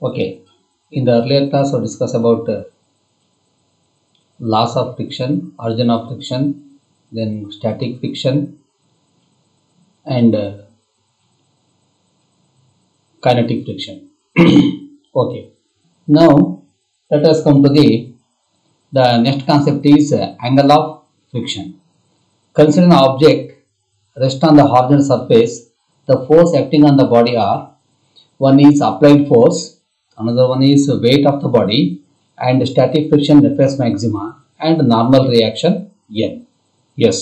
Okay, in the earlier class we discussed about laws of friction, origin of friction, then static friction and kinetic friction. Okay, now let us come to the next concept is angle of friction. Consider an object rest on the horizontal surface. The force acting on the body are: one is applied force, another one is weight of the body, and static friction Fs maxima and normal reaction n. Yes,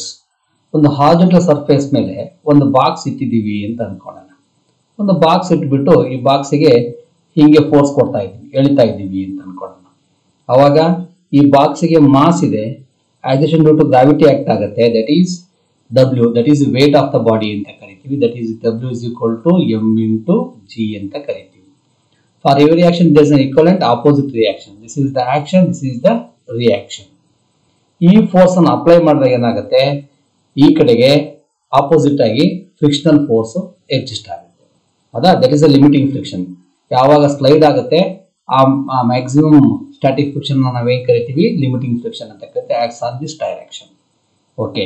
ಒಂದು horizontal surface ಮೇಲೆ ಒಂದು box ಇಟ್ಟಿದ್ದೀವಿ ಅಂತ ಅನ್ಕೊಳ್ಳೋಣ. ಒಂದು box ಇಟ್ಬಿಟ್ಟು ಈ ಬಾಕ್ಸಿಗೆ ಹೀಗೆ force ಕೊಡ್ತಾ ಇದ್ದೀವಿ, ಎಳಿತಾ ಇದ್ದೀವಿ ಅಂತ ಅನ್ಕೊಳ್ಳೋಣ. ಅವಾಗ ಈ ಬಾಕ್ಸಿಗೆ ಮಾಸ್ ಇದೆ, ಅಡ್ಜಷನ್ ಡ್ಯೂ ಟು ಗ್ರಾವಿಟಿ ಆಕ್ಟ್ ಆಗುತ್ತೆ. That is W, that is weight of the body ಅಂತ ಕರಿತೀವಿ. That is W is equal to M into G ಅಂತ ಕರಿತೀವಿ. For every reaction there is an equivalent opposite reaction. This is the action, this is the reaction. ಈ force ಅನ್ನು apply ಮಾಡಿದಾಗ ಏನಾಗುತ್ತೆ, ಈ ಕಡೆಗೆ ಆಪೋಸಿಟ್ ಆಗಿ ಫ್ರಿಕ್ಷನಲ್ ಫೋರ್ಸ್ ಎಕ್ಸಿಸ್ಟ್ ಆಗುತ್ತೆ. ಹೌದಾ? That is a limiting friction. ಯಾವಾಗ ಸ್ಲೈಡ್ ಆಗುತ್ತೆ ಆ ಮ್ಯಾಕ್ಸಿಮಮ್ ಸ್ಟ್ಯಾಟಿಕ್ ಫ್ರಿಕ್ಷನ್ ನಾವೇನ್ ಕರಿತೀವಿ, ಲಿಮಿಟಿಂಗ್ ಫ್ರಿಕ್ಷನ್ ಅಂತ ಕರಿತೀವಿ. Acts on this direction. Okay,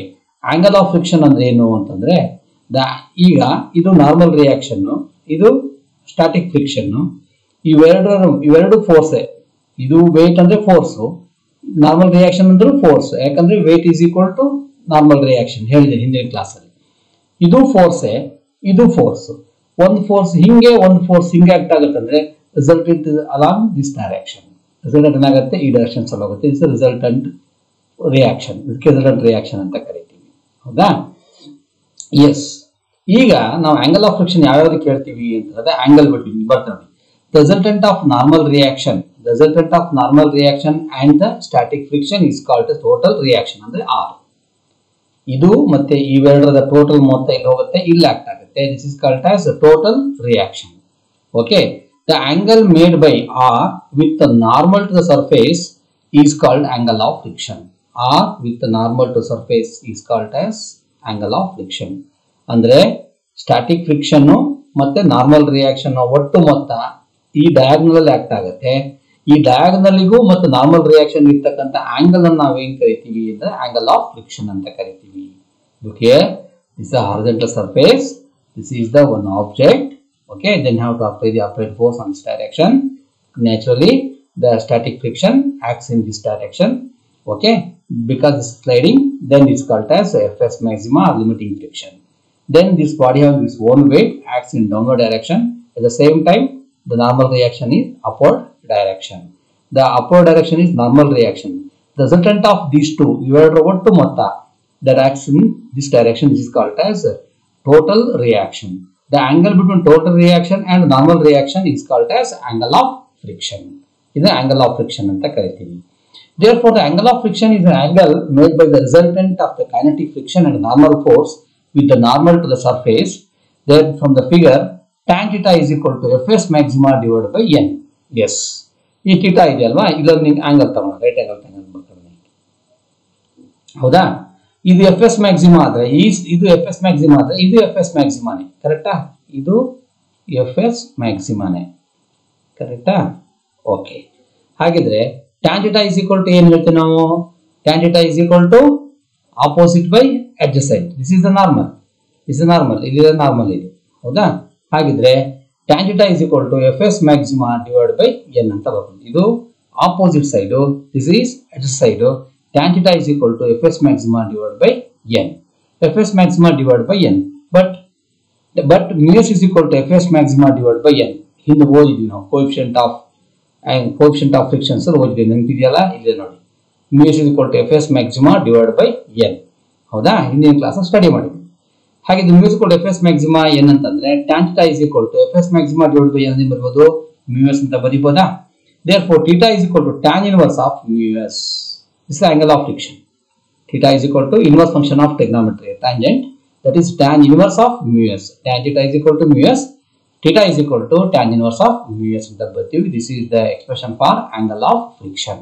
angle of friction ಅಂದ್ರೆ ಏನು ಅಂತಂದ್ರೆ, ಈಗ ಇದು ನಾರ್ಮಲ್ ರಿಯಾಕ್ಷನ್, ಇದು ಸ್ಟಾಟಿಕ್ ಫ್ರಿಕ್ಷನ್. ಇವೆರಡು ಫೋರ್ಸ್. ಇದು ವೇಟ್ ಅಂದ್ರೆ ಫೋರ್ಸ್, ನಾರ್ಮಲ್ ರಿಯಾಕ್ಷನ್ ಅಂದ್ರೆ ಫೋರ್ಸ್. ಯಾಕಂದ್ರೆ weight is equal to normal reaction ಹೇಳಿದೆ ಹಿಂದಿನ ಕ್ಲಾಸ್ ಅಲ್ಲಿ. ಇದು ಫೋರ್ಸ್, ಇದು ಫೋರ್ಸ್. ಒಂದು ಫೋರ್ಸ್ ಹಿಂಗೆ, ಒಂದು ಫೋರ್ಸ್ ಹಿಂಗೆ ಆಕ್ಟ್ ಆಗುತ್ತೆ ಅಂದ್ರೆ resultant along this direction. Resultant ಏನಾಗುತ್ತೆ, ಈ ಡೈರೆಕ್ಷನ್ ಅಲ್ಲಿ ಹೋಗುತ್ತೆ. ಇಟ್ಸ್ ರಿಸಲ್ಟೆಂಟ್ ರಿಯಾಕ್ಷನ್, ಇದಕ್ಕೆ ರಿಸಲ್ಟೆಂಟ್ ರಿಯಾಕ್ಷನ್ ಅಂತ ಕರೀತೀವಿ. ಹೌದಾ? ಎಸ್. ಈಗ ನಾವು ಆಂಗಲ್ ಆಫ್ ಫ್ರಿಕ್ಷನ್ ಯಾವ್ಯಾವ್ದು ಕೇಳ್ತೀವಿ ಅಂತಂದ್ರೆ, ಆಂಗಲ್ ಬಿಟ್ವೀನ್ ಬರ್ತವೆ. Resultant of normal reaction, resultant of normal reaction and the static friction is called total reaction ಅಂದ್ರೆ ಆರ್. ಇದು ಮತ್ತೆ ಇವೆರಡರ ಟೋಟಲ್ ಮೊತ್ತ ಇಲ್ಲಿ ಹೋಗುತ್ತೆ, ಇಲ್ಲಿ ಆಕ್ಟ್ ಆಗುತ್ತೆ. This is called as total reaction. Okay, the angle made by R with normal to the surface is called angle of friction. R with the normal to surface is called as angle of friction. ಅಂದ್ರೆ static friction ಮತ್ತೆ normal reaction ಒಟ್ಟು ಮೊತ್ತ ಈ diagonal act ಆಗುತ್ತೆ. ಈ ಡಯಾಗ್ನಲ್ಗೂ ಮತ್ತು normal reaction ಇರ್ತಕ್ಕಂಥ angle ಅನ್ನು ನಾವು ಏನ್ ಕರಿತೀವಿ ಅಂದ್ರೆ ಆಂಗಲ್ ಆಫ್ ಫ್ರಿಕ್ಷನ್ ಅಂತ ಕರಿತೀವಿ. Okay, this is horizontal surface, this is the one object. Okay, then have to apply the applied force on this direction. Naturally the static friction acts in this direction. Okay, because it's sliding, then it's called as Fs maxima or limiting friction. Then this body has its own weight, acts in downward direction. At the same time, the normal reaction is upward direction. The upward direction is normal reaction. The resultant of these two, ivedu motta that acts in this direction, this is called as total reaction. The angle between total reaction and normal reaction is called as angle of friction. This is angle of friction anta karitivi. Therefore, the angle of friction is an angle made by the resultant of the kinetic friction and normal force with the normal to the surface. Then from the figure, tan theta is equal to Fs maxima divided by n. Yes, ಈ theta ಇದೆಯಲ್ವಾ, ಇದೊಂದು angle ತಗೋಣ, right angle ತಗೊಂಡು. ಹೌದಾ? ಇದು Fs maxima ಆದ್ರೆ ಇದು Fs maxima ಆದ್ರೆ ಇದು Fs maxima-ನೇ, ಕರೆಕ್ಟಾ? ಇದು Fs maxima-ನೇ, ಕರೆಕ್ಟಾ? ಓಕೆ, ಹಾಗಿದ್ರೆ tan theta is equal to ಏನು ಹೇಳ್ತೀವಿ ನಾವು? tan theta is equal to opposite by adjacent. This is the normal. This is normal. ಇಲ್ಲಿ ನಾರ್ಮಲ್ ಇದೆ. ಹೌದಾ? ಹಾಗಿದ್ರೆ tan theta is equal to Fs maxima divided by n ಅಂತ ಬರುತ್ತೆ. ಇದು opposite side, this is adjacent side. tan theta is equal to Fs maxima divided by n. Fs maxima divided by n. But mu s is equal to Fs maxima divided by n. ಹಿಂದೆ ಓದಿದ್ವಿ ನಾವು coefficient of friction ಓದಿದೆ, ನೆನಪಿದೆಯಲ್ಲ? ಇಲ್ಲಿ ನೋಡಿ, mu is equal to Fs maxima divided by n. ಹೌದಾ? ಹಿಂದಿನ class study ಮಾಡಿದ್ವಿ. ಹಾಗೆ mu is equal to Fs maxima n ಅಂತಂದ್ರೆ tan theta is equal to Fs maxima divided by n ಅಂತ ಬರಬಹುದು, mu s ಅಂತ ಬರೀಬಹುದಾ? Therefore theta is equal to tan inverse of mu s. This is the angle of friction. Theta is equal to inverse function of trigonometry, tangent, that is tan inverse of mu s. Tan theta is equal to mu s. Theta is equal to tan inverse of mu s ಅಂತ ಬರ್ತೀವಿ. This is the expression for angle of friction.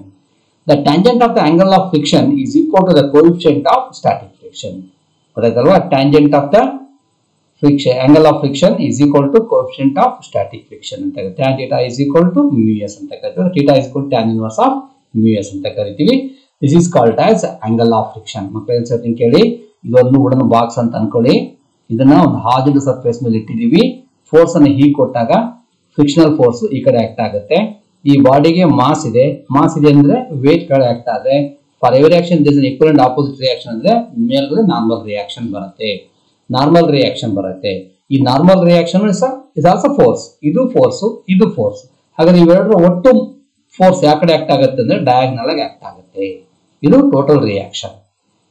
The tangent of the angle of friction is equal to the coefficient of static friction. ಗೊತ್ತಾಯ್ತಲ್ವಾ? Tangent of the friction, angle of friction is equal to coefficient of static friction ಅಂತ ಕರೀತೀವಿ. tan theta is equal to mu s ಅಂತ ಕರೀತೀವಿ. theta is equal to tan inverse of mu s ಅಂತ ಕರೀತೀವಿ. This is called as angle of friction. ಮಕ್ಕಳು ಏನು ಕೇಳಿ, ಇದೊಂದು ವುಡನ್ ಬಾಕ್ಸ್ ಅಂತ ಅನ್ಕೊಳ್ಳಿ. ಇದನ್ನ ಒಂದು ಹಾರ್ಡ್ ಸರ್ಫೇಸ್ ಮೇಲೆ ಇಟ್ಟಿದೀವಿ. ಫೋರ್ಸ್ ಅನ್ನು ಹೀಗೆ ಕೊಟ್ಟಾಗ ಫ್ರಿಕ್ಷನಲ್ ಫೋರ್ಸ್ ಈ ಕಡೆ ಆಕ್ಟ್ ಆಗುತ್ತೆ. ಈ ಬಾಡಿಗೆ ಮಾಸ್ ಇದೆ ಅಂದ್ರೆ ವೇಟ್ ಕಡೆ ಆಕ್ಟ್ ಆದ್ರೆ for every action there is an equal and opposite reaction ಅಂದ್ರೆ ಮೇಲ್ಗಡೆ ನಾರ್ಮಲ್ ರಿಯಾಕ್ಷನ್ ಬರುತ್ತೆ. ಈ normal reaction is also force. ಇದು ಫೋರ್ಸ್. ಹಾಗಾದ್ರೆ ಇವೆರಡರ ಒಟ್ಟು ಫೋರ್ಸ್ ಯಾವ ಕಡೆ ಆಕ್ಟ್ ಆಗುತ್ತೆ ಅಂದ್ರೆ ಡಯಾಗ್ನಲ್ ಆಗಿ ಆಕ್ಟ್ ಆಗುತ್ತೆ. ಇದು ಟೋಟಲ್ ರಿಯಾಕ್ಷನ್.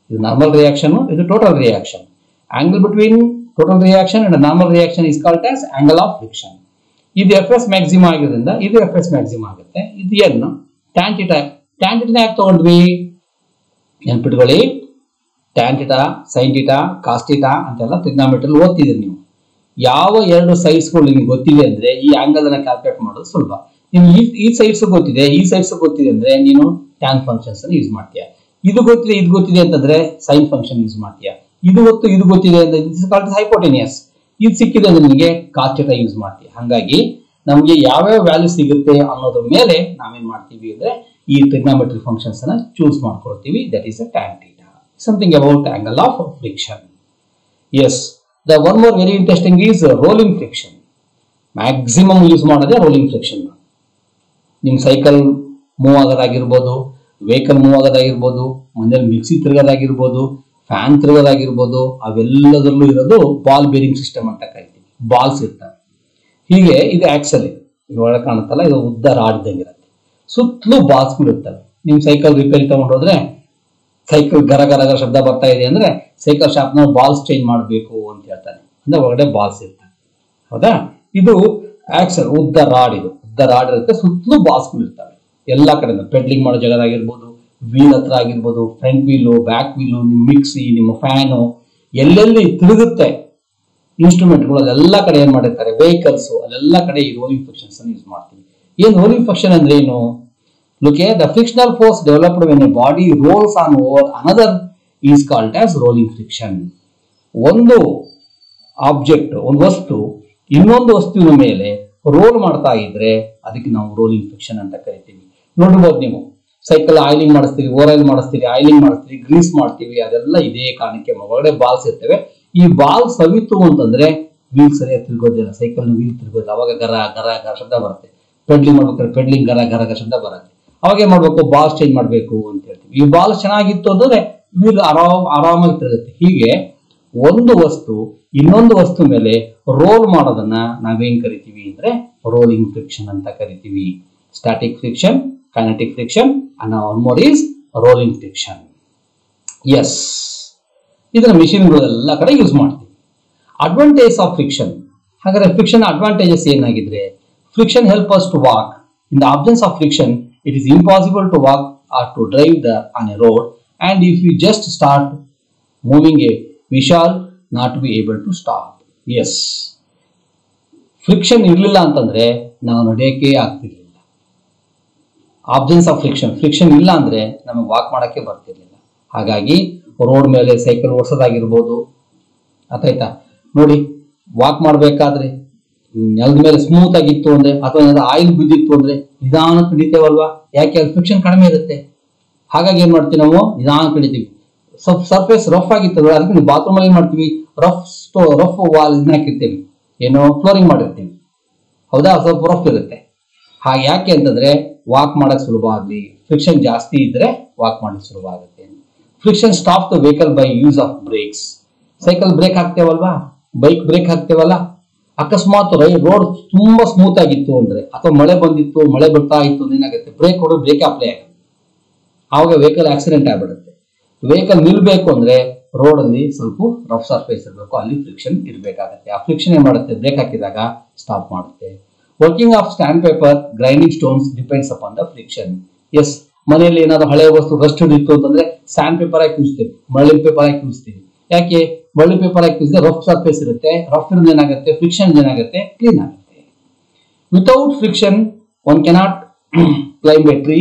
ಇದು ನಾರ್ಮಲ್ ರಿಯಾಕ್ಷನ್, ಇದು total reaction. Angle between total reaction and normal reaction is called as angle of friction. ಇದು ಎಫ್ ಎಸ್ ಮ್ಯಾಕ್ಸಿಮಮ್ ಆಗಿರೋದ್ರಿಂದ ಇದು ಎಫ್ ಎಸ್ ಮ್ಯಾಕ್ಸಿಮಮ್ ಆಗುತ್ತೆ. ಇದು ಏನು ಟ್ಯಾನ್ ಥೀಟಾ ಯಾಕೆ ತಗೊಂಡ್ವಿ ನೆನ್ಪಿಟ್ಕೊಳ್ಳಿ. Tan theta, sine theta, cos theta ಅಂತೆಲ್ಲ ಟ್ರಿಗ್ನಾಮೆಟ್ರಿ ಓದ್ತಿದ್ದೀರಿ ನೀವು. ಯಾವ ಎರಡು ಸೈಡ್ಸ್ಗಳು ನಿಮ್ಗೆ ಗೊತ್ತಿದೆ ಅಂದ್ರೆ ಈ ಆಂಗಲ್ ಅನ್ನ ಕ್ಯಾಲ್ಕುಲೇಟ್ ಮಾಡೋದು ಸುಲಭ. ನಿಮ್ಗೆ ಈ ಸೈಡ್ಸ್ ಗೊತ್ತಿದೆ, ಈ ಸೈಡ್ಸ್ ಗೊತ್ತಿದೆ ಅಂದ್ರೆ ನೀನು ಟ್ಯಾನ್ ಫಂಕ್ಷನ್ಸ್ ಅನ್ನು ಯೂಸ್ ಮಾಡ್ತೀಯ. ಇದು ಗೊತ್ತಿದೆ ಅಂತಂದ್ರೆ ಸೈನ್ ಫಂಕ್ಷನ್ ಯೂಸ್ ಮಾಡ್ತೀಯ. ಇದು ಗೊತ್ತಿದೆ ಅಂದ್ರೆ ಹೈಪೋಟೆನಿಯಸ್. ಇದು ಸಿಕ್ಕಿದೆ ಅಂದ್ರೆ ನಿಮಗೆ ಕಾಸ್ ಥೀಟಾ ಯೂಸ್ ಮಾಡ್ತೀಯ. ಹಾಗಾಗಿ ನಮ್ಗೆ ಯಾವ್ಯಾವ ವ್ಯಾಲ್ಯೂ ಸಿಗುತ್ತೆ ಅನ್ನೋದ್ರ ಮೇಲೆ ನಾವೇನ್ ಮಾಡ್ತೀವಿ ಅಂದ್ರೆ ಈ ಟ್ರಿಗ್ನಾಮೆಟ್ರಿ ಫಂಕ್ಷನ್ಸ್ ಅನ್ನ ಚೂಸ್ ಮಾಡ್ಕೊಳ್ತೀವಿ. That is a tan theta. Something about angle of friction. Yes, the one more very interesting is rolling friction. Maximum use ಮಾಡೋದೇ rolling friction. ನಿಮ್ಮ ಸೈಕಲ್ ಮೂವ್ ಆಗೋದಾಗಿರ್ಬೋದು, ವೆಹಿಕಲ್ ಮೂವ್ ಆಗೋದಾಗಿರ್ಬೋದು, ಮನೇಲಿ ಮಿಕ್ಸಿ ತಿರುಗೋದಾಗಿರ್ಬೋದು, ಫ್ಯಾನ್ ತಿರುಗೋದಾಗಿರ್ಬೋದು, ಅವೆಲ್ಲದರಲ್ಲೂ ಇರೋದು ball bearing system ಅಂತ ಕರಿತೀವಿ. Balls ಇರ್ತವೆ. ಹೀಗೆ ಇದು axle, ಇದು ಒಳಗೆ ಕಾಣುತ್ತಲ್ಲ, ಇದು ಉದ್ದ ರಾಡ್ ಇದ್ದಂಗಿರುತ್ತೆ. ಸುತ್ತಲೂ ಬಾಲ್ಸ್ಗಳು ಇರ್ತವೆ. ನಿಮ್ಮ ಸೈಕಲ್ ರಿಪೇರಿ ತಗೊಂಡೋದ್ರೆ ಸೈಕಲ್ ಗರ ಗರ ಗರ ಶಬ್ದ ಬರ್ತಾ ಇದೆ ಅಂದ್ರೆ ಸೈಕಲ್ ಶಾಪ್ ನ ಬಾಲ್ಸ್ ಚೇಂಜ್ ಮಾಡಬೇಕು ಅಂತ ಹೇಳ್ತಾನೆ. ಅಂದ್ರೆ ಒಳಗಡೆ ಬಾಲ್ಸ್ ಇರ್ತವೆ. ಹೌದಾ? ಇದು ಆಕ್ಸಲ್, ಉದ್ದ ರಾಡ್ ಇರುತ್ತೆ. ಸುತ್ತಲೂ ಬಾಲ್ಸ್ಗಳು ಇರ್ತವೆ ಎಲ್ಲಾ ಕಡೆ. ಪೆಡ್ಲಿಂಗ್ ಮಾಡೋ ಜಾಗದಾಗಿರ್ಬೋದು, ವೀಲ್ ಹತ್ರ ಆಗಿರ್ಬೋದು, ಫ್ರಂಟ್ ವೀಲು, ಬ್ಯಾಕ್ ವೀಲು, ನಿಮ್ಮ ಮಿಕ್ಸಿ, ನಿಮ್ಮ ಫ್ಯಾನು, ಎಲ್ಲೆಲ್ಲಿ ತಿರುಗುತ್ತೆ ಇನ್ಸ್ಟ್ರೂಮೆಂಟ್ಗಳು ಅದೆಲ್ಲ ಕಡೆ ಏನ್ ಮಾಡಿರ್ತಾರೆ, ವೆಹಿಕಲ್ಸ್, ಅಲ್ಲೆಲ್ಲ ಕಡೆ ಈ ರೋಲಿಂಗ್ ಫ್ರಿಕ್ಷನ್ಸ್ ಅನ್ನು ಯೂಸ್ ಮಾಡ್ತೀವಿ. ಏನ್ ರೋಲಿಂಗ್ ಫ್ರಿಕ್ಷನ್ ಅಂದ್ರೆ ಏನು? Look here, the frictional force developed when a body rolls on over another is called as rolling friction. ಒಂದು ಆಬ್ಜೆಕ್ಟ್, ಒಂದು ವಸ್ತು ಇನ್ನೊಂದು ವಸ್ತುವಿನ ಮೇಲೆ ರೋಲ್ ಮಾಡ್ತಾ ಇದ್ರೆ ಅದಕ್ಕೆ ನಾವು ರೋಲಿಂಗ್ ಫ್ರಿಕ್ಷನ್ ಅಂತ ಕರಿತೀವಿ. ನೋಡ್ಬೋದು ನೀವು ಸೈಕಲ್ ಆಯಿಲಿಂಗ್ ಮಾಡಿಸ್ತೀವಿ, ಓವರ್ ಆಯಿಲ್ ಮಾಡಿಸ್ತೀವಿ, ಆಯಿಲಿಂಗ್ ಮಾಡಿಸ್ತೀವಿ, ಗ್ರೀಸ್ ಮಾಡ್ತೀವಿ, ಅದೆಲ್ಲ ಇದೇ ಕಾರಣಕ್ಕೆ. ಒಳಗಡೆ ಬಾಲ್ಸ್ ಇರ್ತವೆ. ಈ ಬಾಲ್ ಸವಿತು ಅಂತಂದ್ರೆ ವೀಲ್ ಸರಿಯಾಗಿ ತಿರುಗೋದಿಲ್ಲ, ಸೈಕಲ್ ವೀಲ್ ತಿರುಗೋದಿಲ್ಲ. ಅವಾಗ ಗರ ಗರ ಗರ ಶಬ್ದ ಬರುತ್ತೆ. ಪೆಡ್ಲಿಂಗ್ ಮಾಡ್ಬೇಕಾದ್ರೆ ಪೆಡ್ಲಿಂಗ್ ಗರ ಗರ ಗರ ಶಬ್ದ ಬರುತ್ತೆ. ಅವಾಗ ಏನ್ ಮಾಡ್ಬೇಕು, ಬಾಲ್ಸ್ ಚೇಂಜ್ ಮಾಡ್ಬೇಕು ಅಂತ ಹೇಳ್ತೀವಿ. ಈ ಬಾಲ್ಸ್ ಚೆನ್ನಾಗಿತ್ತು ಅಂದ್ರೆ ವೀಲ್ ಆರಾಮಾಗಿ ತಿರುಗುತ್ತೆ. ಹೀಗೆ ಒಂದು ವಸ್ತು ಇನ್ನೊಂದು ವಸ್ತು ಮೇಲೆ ರೋಲ್ ಮಾಡೋದನ್ನ ನಾವೇನ್ ಕರಿತೀವಿ ಅಂದ್ರೆ ರೋಲಿಂಗ್ ಫ್ರಿಕ್ಷನ್ ಅಂತ ಕರಿತೀವಿ. Static friction, kinetic friction, and one more is rolling friction. Yes, ಇದನ್ನ ಮಿಷಿನ್ಗಳೆಲ್ಲ ಕಡೆ ಯೂಸ್ ಮಾಡ್ತೀವಿ. Advantage of friction. ಹಾಗಾದ್ರೆ ಫ್ರಿಕ್ಷನ್ ಅಡ್ವಾಂಟೇಜಸ್ ಏನಾಗಿದ್ರೆ, friction help us to walk. In the absence of friction it is impossible to walk or to drive on a road, and if we just start moving we shall not be able to stop. Yes, friction ಇರಲಿಲ್ಲ ಅಂತಂದ್ರೆ ನಾವು ನಡೆಯಕ್ಕೆ ಆಗ್ತಿರ್ಲಿಲ್ಲ. Absence of friction ಇಲ್ಲ ಅಂದ್ರೆ ನಮಗೆ walk ಮಾಡಕ್ಕೆ ಬರ್ತಿರ್ಲಿಲ್ಲ. ಹಾಗಾಗಿ ರೋಡ್ ಮೇಲೆ ಸೈಕಲ್ ಓಡಿಸೋದಾಗಿರ್ಬೋದು, ಆಯ್ತಾ ನೋಡಿ, ವಾಕ್ ಮಾಡ್ಬೇಕಾದ್ರೆ ನೆಲದ ಮೇಲೆ ಸ್ಮೂತ್ ಆಗಿತ್ತು ಅಂದ್ರೆ ಅಥವಾ ಏನಾದ್ರು ಆಯಿಲ್ ಬಿದ್ದಿತ್ತು ಅಂದ್ರೆ ನಿಧಾನಕ್ಕೆ ಹಿಡಿತೇವಲ್ವಾ? ಯಾಕೆ? ಅಲ್ಲಿ ಫ್ರಿಕ್ಷನ್ ಕಡಿಮೆ ಇರುತ್ತೆ. ಹಾಗಾಗಿ ಏನ್ ಮಾಡ್ತೀವಿ, ನಾವು ನಿಧಾನಕ್ಕೆ ಹಿಡಿತೀವಿ. ಸರ್ಫೇಸ್ ರಫ್ ಆಗಿತ್ತು ಅದಕ್ಕೆ ಬಾತ್ರೂಮ್ ಅಲ್ಲಿ ಏನ್ ಮಾಡ್ತೀವಿ, ರಫ್ ವಾಲ್ ಇದನ್ನ ಹಾಕಿರ್ತೀವಿ, ಏನೋ ಫ್ಲೋರಿಂಗ್ ಮಾಡಿರ್ತೀವಿ. ಹೌದಾ? ಸ್ವಲ್ಪ ರಫ್ ಇರುತ್ತೆ. ಹಾಗೆ ಯಾಕೆ ಅಂತಂದ್ರೆ ವಾಕ್ ಮಾಡಕ್ ಸುಲಭ ಆಗ್ಲಿ. ಫ್ರಿಕ್ಷನ್ ಜಾಸ್ತಿ ಇದ್ರೆ ವಾಕ್ ಮಾಡಕ್ ಸುಲಭ ಆಗುತ್ತೆ. Friction stop the vehicle by use of brakes. Cycle brake ಹಾಕ್ತೇವಲ್ವಾ, ಬೈಕ್ ಬ್ರೇಕ್ ಹಾಕ್ತೇವಲ್ಲ, ಅಕಸ್ಮಾತ್ ರೋಡ್ ತುಂಬಾ ಸ್ಮೂತ್ ಆಗಿತ್ತು ಅಂದ್ರೆ ಅಥವಾ ಮಳೆ ಬಂದಿತ್ತು, ಮಳೆ ಬರ್ತಾ ಇತ್ತು ಅಂದ್ರೆ ಏನಾಗುತ್ತೆ, ಬ್ರೇಕ್ ಹೊಡೆದು ಬ್ರೇಕ್ ಅಪ್ಲೈ ಆಗುತ್ತೆ. ಆವಾಗ ವೆಹಿಕಲ್ ಆಕ್ಸಿಡೆಂಟ್ ಆಗ್ಬಿಡುತ್ತೆ. ವೆಹಿಕಲ್ ನಿಲ್ಬೇಕು ಅಂದ್ರೆ ರೋಡ್ ಅಲ್ಲಿ ಸ್ವಲ್ಪ ರಫ್ ಸರ್ಫೇಸ್ ಇರಬೇಕು, ಅಲ್ಲಿ ಫ್ರಿಕ್ಷನ್ ಇರಬೇಕಾಗತ್ತೆ. ಆ ಫ್ರಿಕ್ಷನ್ ಏನ್ ಮಾಡುತ್ತೆ, ಬ್ರೇಕ್ ಹಾಕಿದಾಗ ಸ್ಟಾಪ್ ಮಾಡುತ್ತೆ. Working of stand paper, grinding stones depends upon the friction. Yes, ಮನೆಯಲ್ಲಿ ಏನಾದ್ರು ಹಳೆ ವಸ್ತು ರಸ್ಟ್ ಇತ್ತು ಅಂತಂದ್ರೆ ಸ್ಯಾಂಡ್ ಪೇಪರ್ ಹಾಕಿ ಉಳಿಸ್ತೀವಿ, ಮರಳಿನ ಪೇಪರ್ ಹಾಕಿ ಉಳಿಸ್ತೀವಿ. ಯಾಕೆ? ಮರಳಿ ಪೇಪರ್ ಹಾಕಿ ಉಳಿಸಿದ್ರೆ ರಫ್ ಸರ್ಫೇಸ್ ಇರುತ್ತೆ, ರಫ್ ಇರೋದು ಏನಾಗುತ್ತೆ, ಫ್ರಿಕ್ಷನ್ ಏನಾಗುತ್ತೆ, ಕ್ಲೀನ್ ಆಗುತ್ತೆ. Without friction one cannot climb a tree,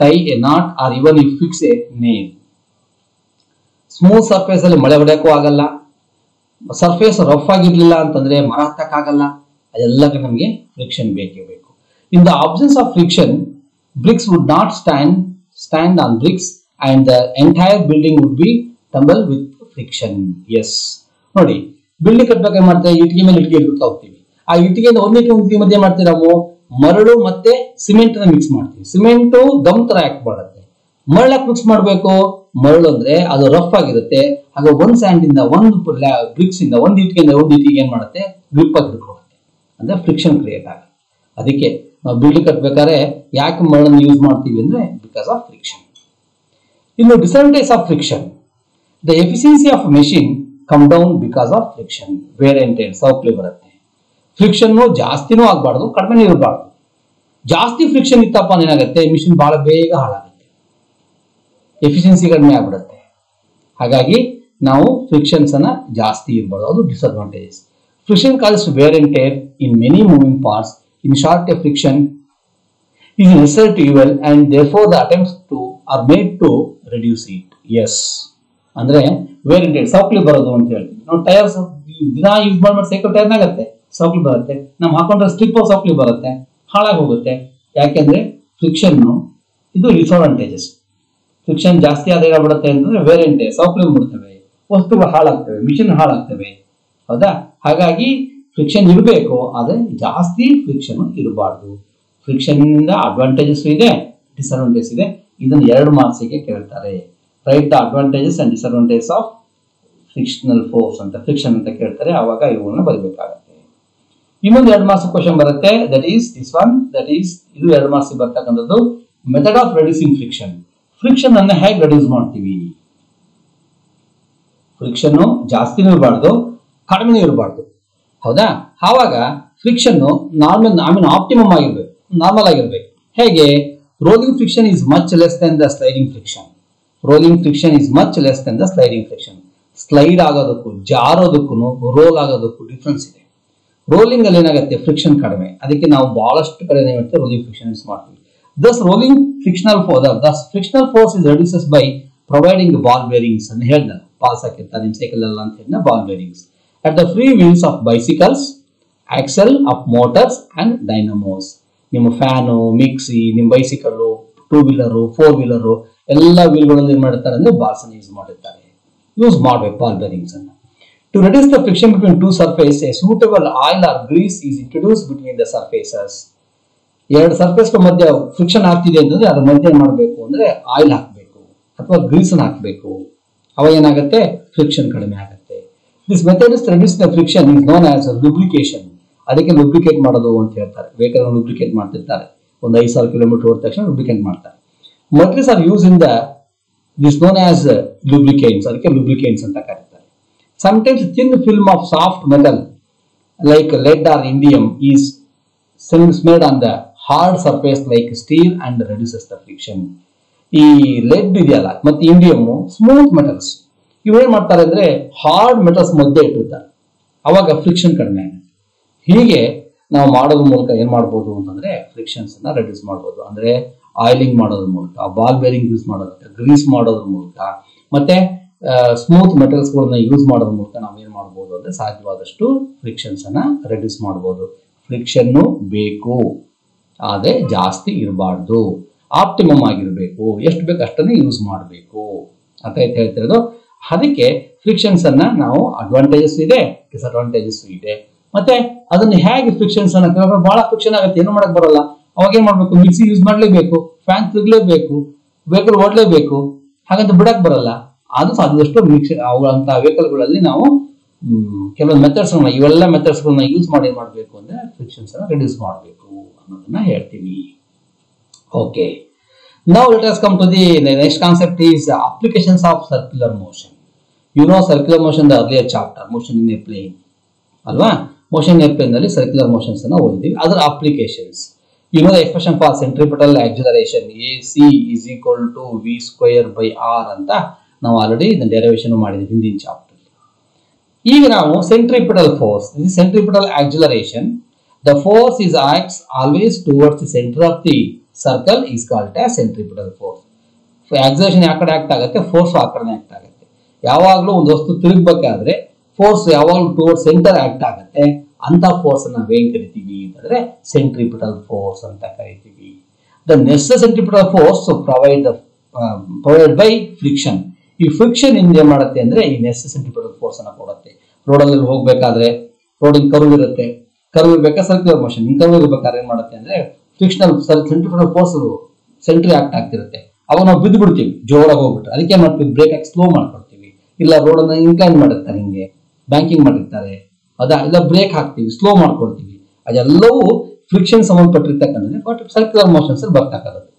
tie a knot or even if fix a nail. Smooth surface ಅಲ್ಲಿ ಮಳೆ ಹೊಡೆಯಕ್ಕೂ ಆಗಲ್ಲ, ಸರ್ಫೇಸ್ ರಫ್ ಆಗಿರ್ಲಿಲ್ಲ ಅಂತಂದ್ರೆ ಮರ ಹತ್ತಕ್ಕಾಗಲ್ಲ. ಅದೆಲ್ಲ ನಮಗೆ ಫ್ರಿಕ್ಷನ್ ಬೇಕೇ ಬೇಕು. In the absence of friction bricks would not stand on bricks and the entire building would be tumble with friction. Yes, ನೋಡಿ, ಬಿಲ್ಡಿಂಗ್ ಕಟ್ಟಬೇಕಾದ್ರೆ ಮಾಡ್ತೇವೆ, ಇಟ್ಟಿಗೆ ಮೇಲೆ ಇಟ್ಟಿಗೆ ಇಟ್ಬಿಡ್ತಾ ಹೋಗ್ತೀವಿ. ಆ ಇಟ್ಟಿಗೆಯಿಂದ ಒಂದೇ ಇಟ್ಟಿಗೆ ಮಧ್ಯೆ ಮಾಡ್ತೀವಿ ನಾವು ಮರಳು ಮತ್ತೆ ಸಿಮೆಂಟ್ ಮಿಕ್ಸ್ ಮಾಡ್ತೀವಿ. ಸಿಮೆಂಟ್ ಗಮ್ ತರ ಯಾಕೆ ಮಾಡುತ್ತೆ, ಮರಳು ಮಿಕ್ಸ್ ಮಾಡಬೇಕು. ಮರಳು ಅಂದ್ರೆ ಅದು ರಫ್ ಆಗಿರುತ್ತೆ. ಹಾಗೆ ಒಂದ್ ಸ್ಯಾಂಡ್ ಇಂದ ಒಂದು ಬ್ರಿಕ್ಸ್ ಇಂದ ಒಂದು ಇಟ್ಟಿಗೆಯಿಂದ ಒಂದು ಇಟ್ಟಿಗೆ ಏನ್ ಮಾಡುತ್ತೆ, ಗ್ರಿಪ್ ಆಗಿ ಹಿಡ್ಕೊಳ್ಳುತ್ತೆ, ಅಂದ್ರೆ ಫ್ರಿಕ್ಷನ್ ಕ್ರಿಯೇಟ್ ಆಗುತ್ತೆ. ಅದಕ್ಕೆ ನಾವು ಬಿಲ್ಡಿಂಗ್ ಕಟ್ಟಬೇಕಾದ್ರೆ ಯಾಕೆ ಮರಳನ್ನು ಯೂಸ್ ಮಾಡ್ತೀವಿ ಅಂದ್ರೆ ಬಿಕಾಸ್ ಆಫ್ ಫ್ರಿಕ್ಷನ್. ಇನ್ನು disadvantage of friction, the efficiency of machine come down because of friction. Wear and tear ಸೌಕ್ಲಿ ಬರುತ್ತೆ. ಫ್ರಿಕ್ಷನ್ ಜಾಸ್ತಿನೂ ಆಗಬಾರ್ದು, ಕಡಿಮೆ ಇರಬಾರ್ದು. ಜಾಸ್ತಿ ಫ್ರಿಕ್ಷನ್ ಇತ್ತಪ್ಪ ಏನಾಗುತ್ತೆ, ಮಿಷಿನ್ ಬಹಳ ಬೇಗ ಹಾಳಾಗುತ್ತೆ, ಎಫಿಷಿಯನ್ಸಿ ಕಡಿಮೆ ಆಗ್ಬಿಡುತ್ತೆ. ಹಾಗಾಗಿ ನಾವು ಫ್ರಿಕ್ಷನ್ಸ್ ಅನ್ನ ಜಾಸ್ತಿ ಇರಬಾರ್ದು, ಅದು disadvantages. Friction causes wear and tear in many moving parts. In short, a friction is necessary to evil and therefore the attempts are made to reduce it. Yes, ಅಂದ್ರೆ ವೇರ್ ಅಂಡ್ ಟೇರ್ ಸೌಕ್ಲಿ ಬರೋದು ಅಂತ ಹೇಳ್ತೀವಿ ನಾವು. Tyres ದಿನ use ಮಾಡಿ cycle tyre ಆಗುತ್ತೆ, ಸೌಕ್ಲಿ ಬರುತ್ತೆ. ನಾವು ಹಾಕೊಂಡ್ರೆ ಸ್ಟ್ರಿಪ್ ಸೌಕ್ಲಿ ಬರುತ್ತೆ, ಹಾಳಾಗಿ ಹೋಗುತ್ತೆ. ಯಾಕೆಂದ್ರೆ ಫ್ರಿಕ್ಷನ್ ಇದು ಡಿಸಡ್ವಾಂಟೇಜಸ್. ಫ್ರಿಕ್ಷನ್ ಜಾಸ್ತಿ ಆದಾಗ ಏನಾಗ್ಬಿಡುತ್ತೆ ಅಂತಂದ್ರೆ ವೇರ್ ಅಂಡ್ ಟೇರ್ ಸೌಕ್ಲಿ ಬಿಡ್ತವೆ, ವಸ್ತುಗಳು ಹಾಳಾಗ್ತವೆ, ಮಿಷಿನ್ ಹಾಳಾಗ್ತವೆ. ಹೌದಾ? ಹಾಗಾಗಿ ಫ್ರಿಕ್ಷನ್ ಇರಬೇಕು, ಆದ್ರೆ ಜಾಸ್ತಿ ಫ್ರಿಕ್ಷನ್ ಇರಬಾರ್ದು. ಫ್ರಿಕ್ಷನ್ ಇಂದ ಅಡ್ವಾಂಟೇಜಸ್ ಇದೆ, ಡಿಸ್ಅಡ್ವಾಂಟೇಜಸ್ ಇದೆ. ಇದನ್ನ 2 ಮಾರ್ಕ್ಸಿಗೆ ಕೇಳ್ತಾರೆ. Right the advantages and disadvantages of frictional force ಅಂತ, ಫ್ರಿಕ್ಷನ್ ಅಂತ ಕೇಳ್ತಾರೆ. ಆವಾಗ ಇವುಗಳನ್ನ ಬರಬೇಕಾಗುತ್ತೆ. ಇನ್ನೊಂದು 2 ಮಾರ್ಕ್ಸ್ ಕ್ವಶನ್ ಬರುತ್ತೆ, that is this one. That is ಇದು 2 ಮಾರ್ಕ್ಸ್ ಬರ್ತಕ್ಕಂಥದ್ದು. Method of reducing friction. Friction ಅನ್ನ ಹೇಗೆ ರೆಡ್ಯೂಸ್ ಮಾಡ್ತೀವಿ? ಫ್ರಿಕ್ಷನ್ ಜಾಸ್ತಿನೂ ಇರಬಾರ್ದು, ಕಡಿಮೆನೂ ಇರಬಾರ್ದು. ಹೌದಾ? ಆವಾಗ ಫ್ರಿಕ್ಷನ್ ಆಪ್ಟಿಮಮ್ ಆಗಿರ್ಬೇಕು, ನಾರ್ಮಲ್ ಆಗಿರ್ಬೇಕು. ಹೇಗೆ? Rolling friction is much less than the sliding friction. Rolling friction is much less than the sliding friction. Slide ಆಗೋದಕ್ಕೂ ಜಾರೋದಕ್ಕೂ ರೋಲ್ ಆಗೋದಕ್ಕೂ ಡಿಫ್ರೆನ್ಸ್ ಇದೆ. ರೋಲಿಂಗ್ ಅಲ್ಲಿ ಏನಾಗುತ್ತೆ, ಫ್ರಿಕ್ಷನ್ ಕಡಿಮೆ. ಅದಕ್ಕೆ ನಾವು ಬಹಳಷ್ಟು ಕಡೆ ಏನಾಗುತ್ತೆ, ರೋಲಿಂಗ್ ಫ್ರಿಕ್ಷನ್ ಯೂಸ್ ಮಾಡ್ತೀವಿ. Thus rolling frictional force is reduces by providing ball bearings and ಹೇಳ್ದ ಪಾಲ್ಸ್ ಹಾಕಿರ್ತಾರೆ ನಿಮ್ಮ ಸೈಕಲ್ ಎಲ್ಲ ಅಂತ ಹೇಳಿದ ball bearings at the free wheels of bicycles, axle of motors and dynamos. ನಿಮ್ಮ ಫ್ಯಾನು, ಮಿಕ್ಸಿ, ನಿಮ್ಮ bicycle, 2 wheeler, 4 wheeler ಎಲ್ಲ ವೀಲ್ಗಳಲ್ಲಿ ಏನ್ ಮಾಡ್ತಾರೆ ಅಂದ್ರೆ ಬಾಲ್ಸ್ ಅನ್ನು ಯೂಸ್ ಮಾಡಿರ್ತಾರೆ. ಯೂಸ್ ಮಾಡಬೇಕು ಬಾಲ್ ಬೇರಿಂಗ್ಸ್ ಅನ್ನು. To reduce the friction between two surfaces, a suitable oil or grease is introduced between the surfaces. 2 surface ಮಧ್ಯ ಫ್ರಿಕ್ಷನ್ ಆಗ್ತಿದೆ ಅಂತಂದ್ರೆ ಅದ್ರ ಮಧ್ಯೆ ಏನ್ ಮಾಡಬೇಕು ಅಂದ್ರೆ ಆಯಿಲ್ ಹಾಕಬೇಕು ಅಥವಾ ಗ್ರೀಸ್ ಅನ್ನು ಹಾಕಬೇಕು. ಅವಾಗ ಏನಾಗುತ್ತೆ, ಫ್ರಿಕ್ಷನ್ ಕಡಿಮೆ ಆಗುತ್ತೆ. This method is reduce the friction is known as lubrication. ಅದಕ್ಕೆ ಲುಬ್ರಿಕೇಟ್ ಮಾಡೋದು ಅಂತ ಹೇಳ್ತಾರೆ. ವೆಹಿಕಲ್ ಲುಬ್ರಿಕೇಟ್ ಮಾಡ್ತಿರ್ತಾರೆ, ಒಂದು 5,000 ಕಿಲೋಮೀಟರ್ ಹೋದ ತಕ್ಷಣ ಲುಬ್ರಿಕೇಟ್ ಮಾಡ್ತಾರೆ. Materials are use in the this known as lubricates. ಅದಕ್ಕೆ ಲುಬ್ರಿಕೇಟ್ಸ್ ಅಂತ ಕರೀತಾರೆ. Sometimes thin film of soft metal like lead or indium is smeared on the hard surface like steel and reduces the friction. ಈ LED ಇದೆಯಲ್ಲ ಮತ್ತೆ indium smooth metals, ಇವೇನ್ ಮಾಡ್ತಾರೆ ಅಂದ್ರೆ hard metals ಮಧ್ಯೆ ಇಟ್ಟಿರ್ತಾರೆ, ಅವಾಗ ಫ್ರಿಕ್ಷನ್ ಕಡಿಮೆ ಆಗುತ್ತೆ. ಹೀಗೆ ನಾವು ಮಾಡೋದ್ರ ಮೂಲಕ ಏನ್ ಮಾಡ್ಬೋದು ಅಂತಂದ್ರೆ ಫ್ರಿಕ್ಷನ್ಸ್ ಅನ್ನ ರೆಡ್ಯೂಸ್ ಮಾಡ್ಬೋದು. ಅಂದ್ರೆ ಆಯಿಲಿಂಗ್ ಮಾಡೋದ್ರ ಮೂಲಕ, ಬಾಲ್ ಬೇರಿಂಗ್ ಯೂಸ್ ಮಾಡೋದಕ್ಕೆ, ಗ್ರೀಸ್ ಮಾಡೋದ್ರ ಮೂಲಕ, ಮತ್ತೆ ಸ್ಮೂತ್ ಮೆಟಲ್ಸ್ ಗಳನ್ನ ಯೂಸ್ ಮಾಡೋದ್ರ ಮೂಲಕ ನಾವು ಏನ್ ಮಾಡ್ಬೋದು ಅಂದ್ರೆ ಸಾಧ್ಯವಾದಷ್ಟು ಫ್ರಿಕ್ಷನ್ಸ್ ಅನ್ನ ರೆಡ್ಯೂಸ್ ಮಾಡ್ಬೋದು. ಫ್ರಿಕ್ಷನ್ ಬೇಕು, ಆದ್ರೆ ಜಾಸ್ತಿ ಇರಬಾರ್ದು, ಆಪ್ಟಿಮಮ್ ಆಗಿರ್ಬೇಕು, ಎಷ್ಟು ಬೇಕು ಅಷ್ಟನ್ನೇ ಯೂಸ್ ಮಾಡಬೇಕು ಅಂತ ಹೇಳ್ತಿರೋದು. ಅದಕ್ಕೆ ಫ್ರಿಕ್ಷನ್ಸ್ ಅನ್ನ ನಾವು ಅಡ್ವಾಂಟೇಜಸ್ ಇದೆ, ಡಿಸ್ಅಡ್ವಾಂಟೇಜಸ್ ಇದೆ. ಮತ್ತೆ ಅದನ್ನ ಹೇಗೆ ಫ್ರಿಕ್ಷನ್ಸ್ ಅನ್ನ ಬಹಳ ಫ್ರಿಕ್ಷನ್ ಆಗುತ್ತೆ, ಏನು ಮಾಡಕ್ ಬರಲ್ಲ, ಅವಾಗ ಏನ್ ಮಾಡ್ಬೇಕು, ಮಿಕ್ಸಿ ಯೂಸ್ ಮಾಡ್ಲೇಬೇಕು, ಫ್ಯಾನ್ ತಿರ್ಗಲೇಬೇಕು, ವೆಹಿಕಲ್ ಓಡಲೇಬೇಕು, ಹಾಗಂತ ಬಿಡಕ್ ಬರಲ್ಲ. ಅದು ಸಾಧ್ಯದಷ್ಟು ಅವುಗಳಂತ ವೆಹಿಕಲ್ಗಳಲ್ಲಿ ನಾವು ಕೆಲವೊಂದು ಮೆಥಡ್ಸ್ ಇವೆಲ್ಲ ಮೆಥಡ್ಸ್ ಗಳನ್ನ ಯೂಸ್ ಮಾಡಿ ಏನ್ ಮಾಡಬೇಕು ಅಂದ್ರೆ ಫ್ರಿಕ್ಷನ್ಸ್ ಅನ್ನ ರಿಡ್ಯೂಸ್ ಮಾಡಬೇಕು ಅನ್ನೋದನ್ನ ಹೇಳ್ತೀವಿ. Okay, now let us come to the next concept is applications of circular motion. You know circular motion, the earlier chapter, motion in a plane ಅಲ್ವಾ? motion in a plane ನಲ್ಲಿ circular motions ಅನ್ನ ಓದಿದ್ವಿ. ಅದರ applications, you know the expression for centripetal acceleration AC is equal to v square by r ಅಂತ ನಾವು already ಇದನ್ನ derivation ಮಾಡಿದ್ವಿ ಹಿಂದಿನ chapter. ಈಗ ನಾವು centripetal force, centripetal acceleration, the force is acts always towards the centre of the circle is called as centripetal force. Acceleration ಯಾವ ಕಡೆ act ಆಗುತ್ತೆ, ಫೋರ್ಸ್ ಆ ಕಡೆ ಆಕ್ಟ್ ಆಗುತ್ತೆ. ಯಾವಾಗಲೂ ಒಂದು ವಸ್ತು ತಿರುಗಬೇಕಾದ್ರೆ ಫೋರ್ಸ್ ಯಾವಾಗ ಟುವರ್ಡ್ ಸೆಂಟರ್ ಆಕ್ಟ್ ಆಗುತ್ತೆ ಅಂತ ಫೋರ್ಸ್ ನಾವೇನ್ ಕರಿತೀವಿ ಅಂತಂದ್ರೆ ಸೆಂಟ್ರಿಪಿಟಲ್ ಫೋರ್ಸ್ ಅಂತ ಕರಿತೀವಿ. The necessary centripetal force provided by friction. ಈ ಫ್ರಿಕ್ಷನ್ ಏನ್ ಮಾಡುತ್ತೆ ಅಂದ್ರೆ ಈ ನೆಸೆಸರಿ ಸೆಂಟ್ರಿಪಿಟಲ್ ಫೋರ್ಸ್ ಅನ್ನ ಕೊಡುತ್ತೆ. ರೋಡಲ್ಲಿ ಹೋಗ್ಬೇಕಾದ್ರೆ ರೋಡಿನ ಕರ್ವ್ ಇರುತ್ತೆ, ಕರ್ವ್ ಇರ್ಬೇಕಾದ್ರೆ ಸರ್ಕ್ಯುಲರ್ ಮೋಷನ್, ಈ ಕರ್ವ್ ಇರ್ಬೇಕಾದ್ರೆ ಏನ್ ಮಾಡುತ್ತೆ ಅಂದ್ರೆ frictional centripetal force sentry act ಆಗ್ತಿರುತ್ತೆ. ಅವಾಗ ನಾವು ಬಿದ್ದು ಬಿಡ್ತೀವಿ ಜೋರಾಗಿ ಹೋಗ್ಬಿಟ್ಟು. ಅದಕ್ಕೆ ಮಾಡ್ತೀವಿ ಬ್ರೇಕ್ ಹಾಕಿ ಸ್ಲೋ ಮಾಡ್ಕೊಡ್ತೀವಿ. ಇಲ್ಲ ರೋಡನ್ನ ಇನ್ಕ್ಲೈನ್ ಮಾಡಿರ್ತಾರೆ, ಹಿಂಗೆ ಬ್ಯಾಂಕಿಂಗ್ ಮಾಡಿರ್ತಾರೆ, ಇಲ್ಲ ಬ್ರೇಕ್ ಹಾಕ್ತೀವಿ, ಸ್ಲೋ ಮಾಡ್ಕೊಡ್ತೀವಿ. ಅದೆಲ್ಲವೂ ಫ್ರಿಕ್ಷನ್ ಸಂಬಂಧಪಟ್ಟಿರ್ತಕ್ಕಂಥದ್ದು, ಬಟ್ ಸರ್ಕ್ಯುಲರ್ ಮೋಷನ್ಸ್ ಬರ್ತಕ್ಕಂಥದ್ದು.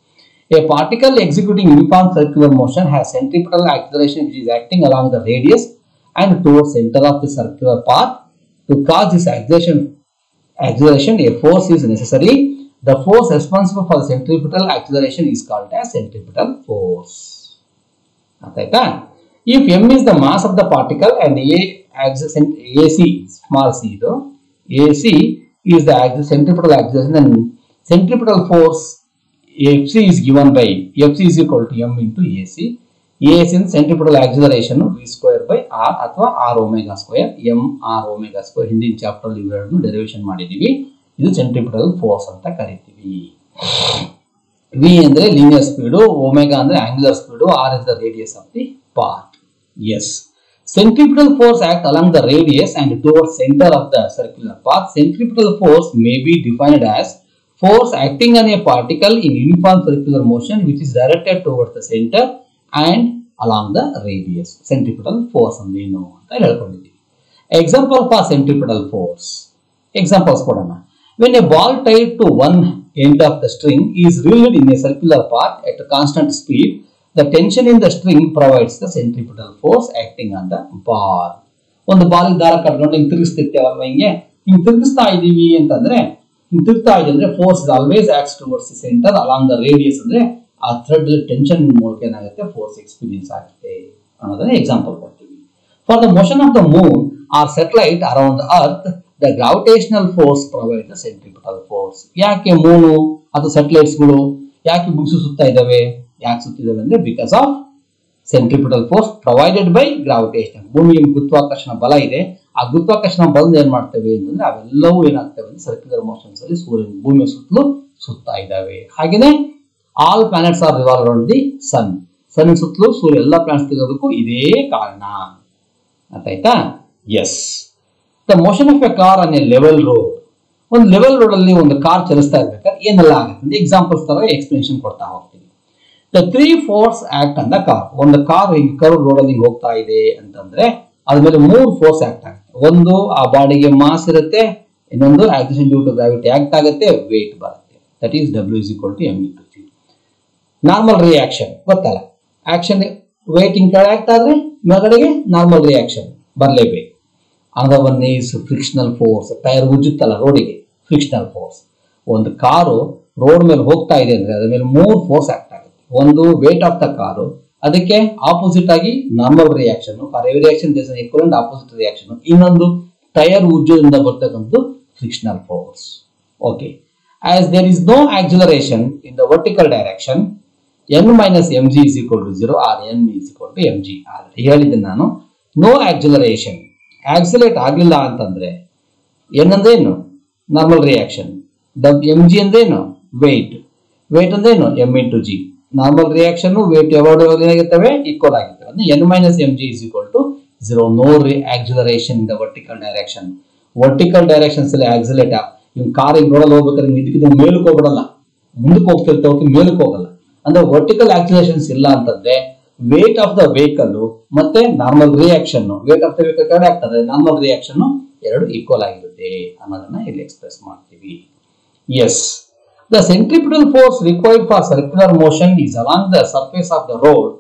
A particle executing uniform circular motion has centripetal acceleration which is acting along the radius and towards center of the circular path. To cause this acceleration, a force is necessary. The force responsible for the centripetal acceleration is called as centripetal force. If m is the mass of the particle and AC, small c, AC is the centripetal acceleration, then centripetal force Fc is given by Fc is equal to m into AC. AC in centripetal acceleration v square by r ಅಥವಾ r omega square, m r omega square. ಹಿಂದಿನ chapter ಅಲ್ಲಿ ಇವೆರಡನ್ನು derivation ಮಾಡಿದೀವಿ. ಇದು centripetal force ಅಂತ ಕರಿತೀವಿ. v ಅಂದ್ರೆ linear speed, omega ಅಂದ್ರೆ angular speed, r is the radius of the path. Yes, centripetal force act along the radius and towards center of the circular path. Centripetal force may be defined as force acting on a particle in uniform circular motion which is directed towards the center and along the radius. Centripetal force ಅಂದೇನು ಅಂತ ಹೇಳ್ಕೊಂಡಿದ್ದೀವಿ. Example for centripetal force. Examples ಕೊಡೋಣ. When a ball tied to one end of the string is reeled in a circular path at a constant speed, the tension in the string provides the centripetal force acting on the ball. ಒಂದು ball ದಾರ ಕಟ್ಕೊಂಡು ಹಿಂಗೆ ತಿರುಗಿಸ್ತಿರ್ತೇವಲ್ವ, ಹಿಂಗೆ ತಿರುಗಿಸ್ತಾ ಇದ್ದೀವಿ ಅಂತಂದ್ರೆ, ಹಿಂಗೆ ತಿರುಗ್ತಾ ಇದೆ ಅಂದ್ರೆ force always acts towards the centre along the radius. ಅಂದ್ರೆ ಆ ಥ್ರೆಡ್ ಟೆನ್ಷನ್ ಮೂಲಕ ಏನಾಗುತ್ತೆ, ಫೋರ್ಸ್ ಎಕ್ಸ್ಪೀರಿಯನ್ಸ್ ಆಗುತ್ತೆ ಅನ್ನೋದನ್ನ ಎಕ್ಸಾಂಪಲ್ ಕೊಡ್ತೀವಿ. For the motion of the moon or satellite around the earth, the gravitational force provide the centripetal force. ಯಾಕೆ moon ಅಥವಾ ಸ್ಯಾಟಲೈಟ್ಸ್ಗಳು ಯಾಕೆ ಭೂಮಿ ಸುತ್ತಾ ಇದಾವೆ, ಯಾಕೆ ಸುತ್ತಿದಾವೆ ಅಂದ್ರೆ because of centripetal force provided by gravitation. ಭೂಮಿಯ ಗುರುತ್ವಾಕರ್ಷಣ ಬಲ ಇದೆ, ಆ ಗುರುತ್ವಾಕರ್ಷಣ ಬಲದಿಂದ ಏನ್ ಮಾಡ್ತೇವೆ ಅಂತಂದ್ರೆ ಅವೆಲ್ಲವೂ ಏನಾಗ್ತವೆ ಅಂದ್ರೆ ಸರ್ಕ್ಯುಲರ್ ಮೋಷನ್ಸ್ ಅಲ್ಲಿ ಸೂರ್ಯನ ಭೂಮಿಯ ಸುತ್ತಲೂ ಸುತ್ತಾ ಇದ್ದಾವೆ. ಹಾಗೇನೆ all planets are revolve around the sun. Sun ಸುತ್ತಲೂ ಸೂರ್ಯ ಎಲ್ಲ ಪ್ಲಾನೆಟ್ಸ್ ತೆಗೋದಕ್ಕೂ ಇದೇ ಕಾರಣ. ಆಯ್ತಾ? Yes. The motion of a car on a level road. ಒಂದು ಲೆವೆಲ್ ರೋಡ್ ಅಲ್ಲಿ ಒಂದು ಕಾರ್ ಚಲಿಸ್ತಾ ಇರ್ಬೇಕಾದ್ರೆ ಏನೆಲ್ಲ ಆಗುತ್ತೆ ಎಕ್ಸಾಂಪಲ್ಸ್ ತರ ಎಕ್ಸ್ಪ್ಲನೇಷನ್ ಕೊಡ್ತಾ ಹೋಗ್ತೀವಿ. The 3 force act on the car. ಒಂದು ಕಾರ್ ಹಿಂಗ್ ಕರ್ವ್ ರೋಡ್ ಅಲ್ಲಿ ಹೋಗ್ತಾ ಇದೆ ಅಂತಂದ್ರೆ ಅದ್ಮೇಲೆ 3 ಫೋರ್ಸ್ ಆಕ್ಟ್ ಆಗುತ್ತೆ. ಒಂದು ಆ ಬಾಡಿಗೆ ಮಾಸ್ ಇರುತ್ತೆ, ಇನ್ನೊಂದು acceleration due to gravity act ಆಗುತ್ತೆ, ವೇಟ್ ಬರುತ್ತೆ. That is W is equal to m into c. Normal reaction ಗೊತ್ತಲ್ಲ, ಆಕ್ಷನ್ ವೇಟ್ ಹಿಂಗ್ ಕೆಳಗೆ ಆಕ್ಟ್ ಆದ್ರೆ ಮೇಲ್ಗಡೆಗೆ ನಾರ್ಮಲ್ ರಿಯಾಕ್ಷನ್ ಬರಲೇಬೇಕು. Another one is frictional force. Tyre ಉಜ್ಜುತ್ತಲ್ಲ ರೋಡಿಗೆ, ಫ್ರಿಕ್ಷನಲ್ ಫೋರ್ಸ್. ಒಂದು ಕಾರು ರೋಡ್ ಮೇಲೆ ಹೋಗ್ತಾ ಇದೆ ಅಂದ್ರೆ ಅದ್ರ ಮೇಲೆ 3 ಫೋರ್ಸ್ ಆಕ್ಟ್ ಆಗುತ್ತೆ. ಒಂದು ವೇಟ್ ಆಫ್ ದ ಕಾರು, ಅದಕ್ಕೆ ಆಪೋಸಿಟ್ ಆಗಿ normal reaction, for every reaction there is an equivalent opposite reaction. ಇನ್ನೊಂದು ಟೈರ್ ಉಜ್ಜೋದ್ರಿಂದ ಬರ್ತಕ್ಕಂಥದ್ದು frictional force. Okay, as there is no acceleration in the vertical direction, n minus mg is equal to 0 or n is equal to mg. ಹೇಳಿದ್ದೆ ನಾನು, no acceleration, ಆಕ್ಸಿಲೇಟ್ ಆಗಿಲ್ಲ ಅಂತಂದ್ರೆ n ಅಂದ್ರೆ ಏನು, normal reaction, mg ಅಂದ್ರೆ ಏನು, ವೇಟ್, ವೇಟ್ ಅಂದ್ರೆ ಏನು, m into g. Normal reaction weight ಯಾವಾಗ ಏನಾಗಿರ್ತವೆ, ಈಕ್ವಲ್ ಆಗಿರ್ತವೆ. ಅಂದ್ರೆ n minus mg is equal to 0. No acceleration in the vertical direction. Vertical directions ಅಲ್ಲಿ ಆಕ್ಸಿಲೇಟ್, ಇವ್ ಕಾರ್ ಈಗ ರೋಡಲ್ಲಿ ಹೋಗ್ಬೇಕಾದ್ರೆ ಇದಕ್ಕಿಂತ ಮೇಲಕ್ಕೆ ಹೋಗ್ಬಿಡಲ್ಲ, ಮುಂದಕ್ಕೆ ಹೋಗ್ತಿರ್ತಾವೆ, ಮೇಲಕ್ಕೆ ಹೋಗಲ್ಲ. ಅಂದ್ರೆ ವರ್ಟಿಕಲ್ ಆಕ್ಸಿಲೇಷನ್ಸ್ ಇಲ್ಲ ಅಂತಂದ್ರೆ ವೇಟ್ ಆಫ್ ದ ವೆಹಿಕಲ್ ಮತ್ತೆ normal reaction, wait of the vehicle ಕಡೆ ಆಗ್ತದೆ, ನಾರ್ಮಲ್ ರಿಯಾಕ್ಷನ್ ಎರಡು ಈಕ್ವಲ್ ಆಗಿರುತ್ತೆ ಅನ್ನೋದನ್ನ ಇಲ್ಲಿ ಎಕ್ಸ್ಪ್ರೆಸ್ ಮಾಡ್ತೀವಿ. Yes, the centripetal force required for circular motion is along the surface of the road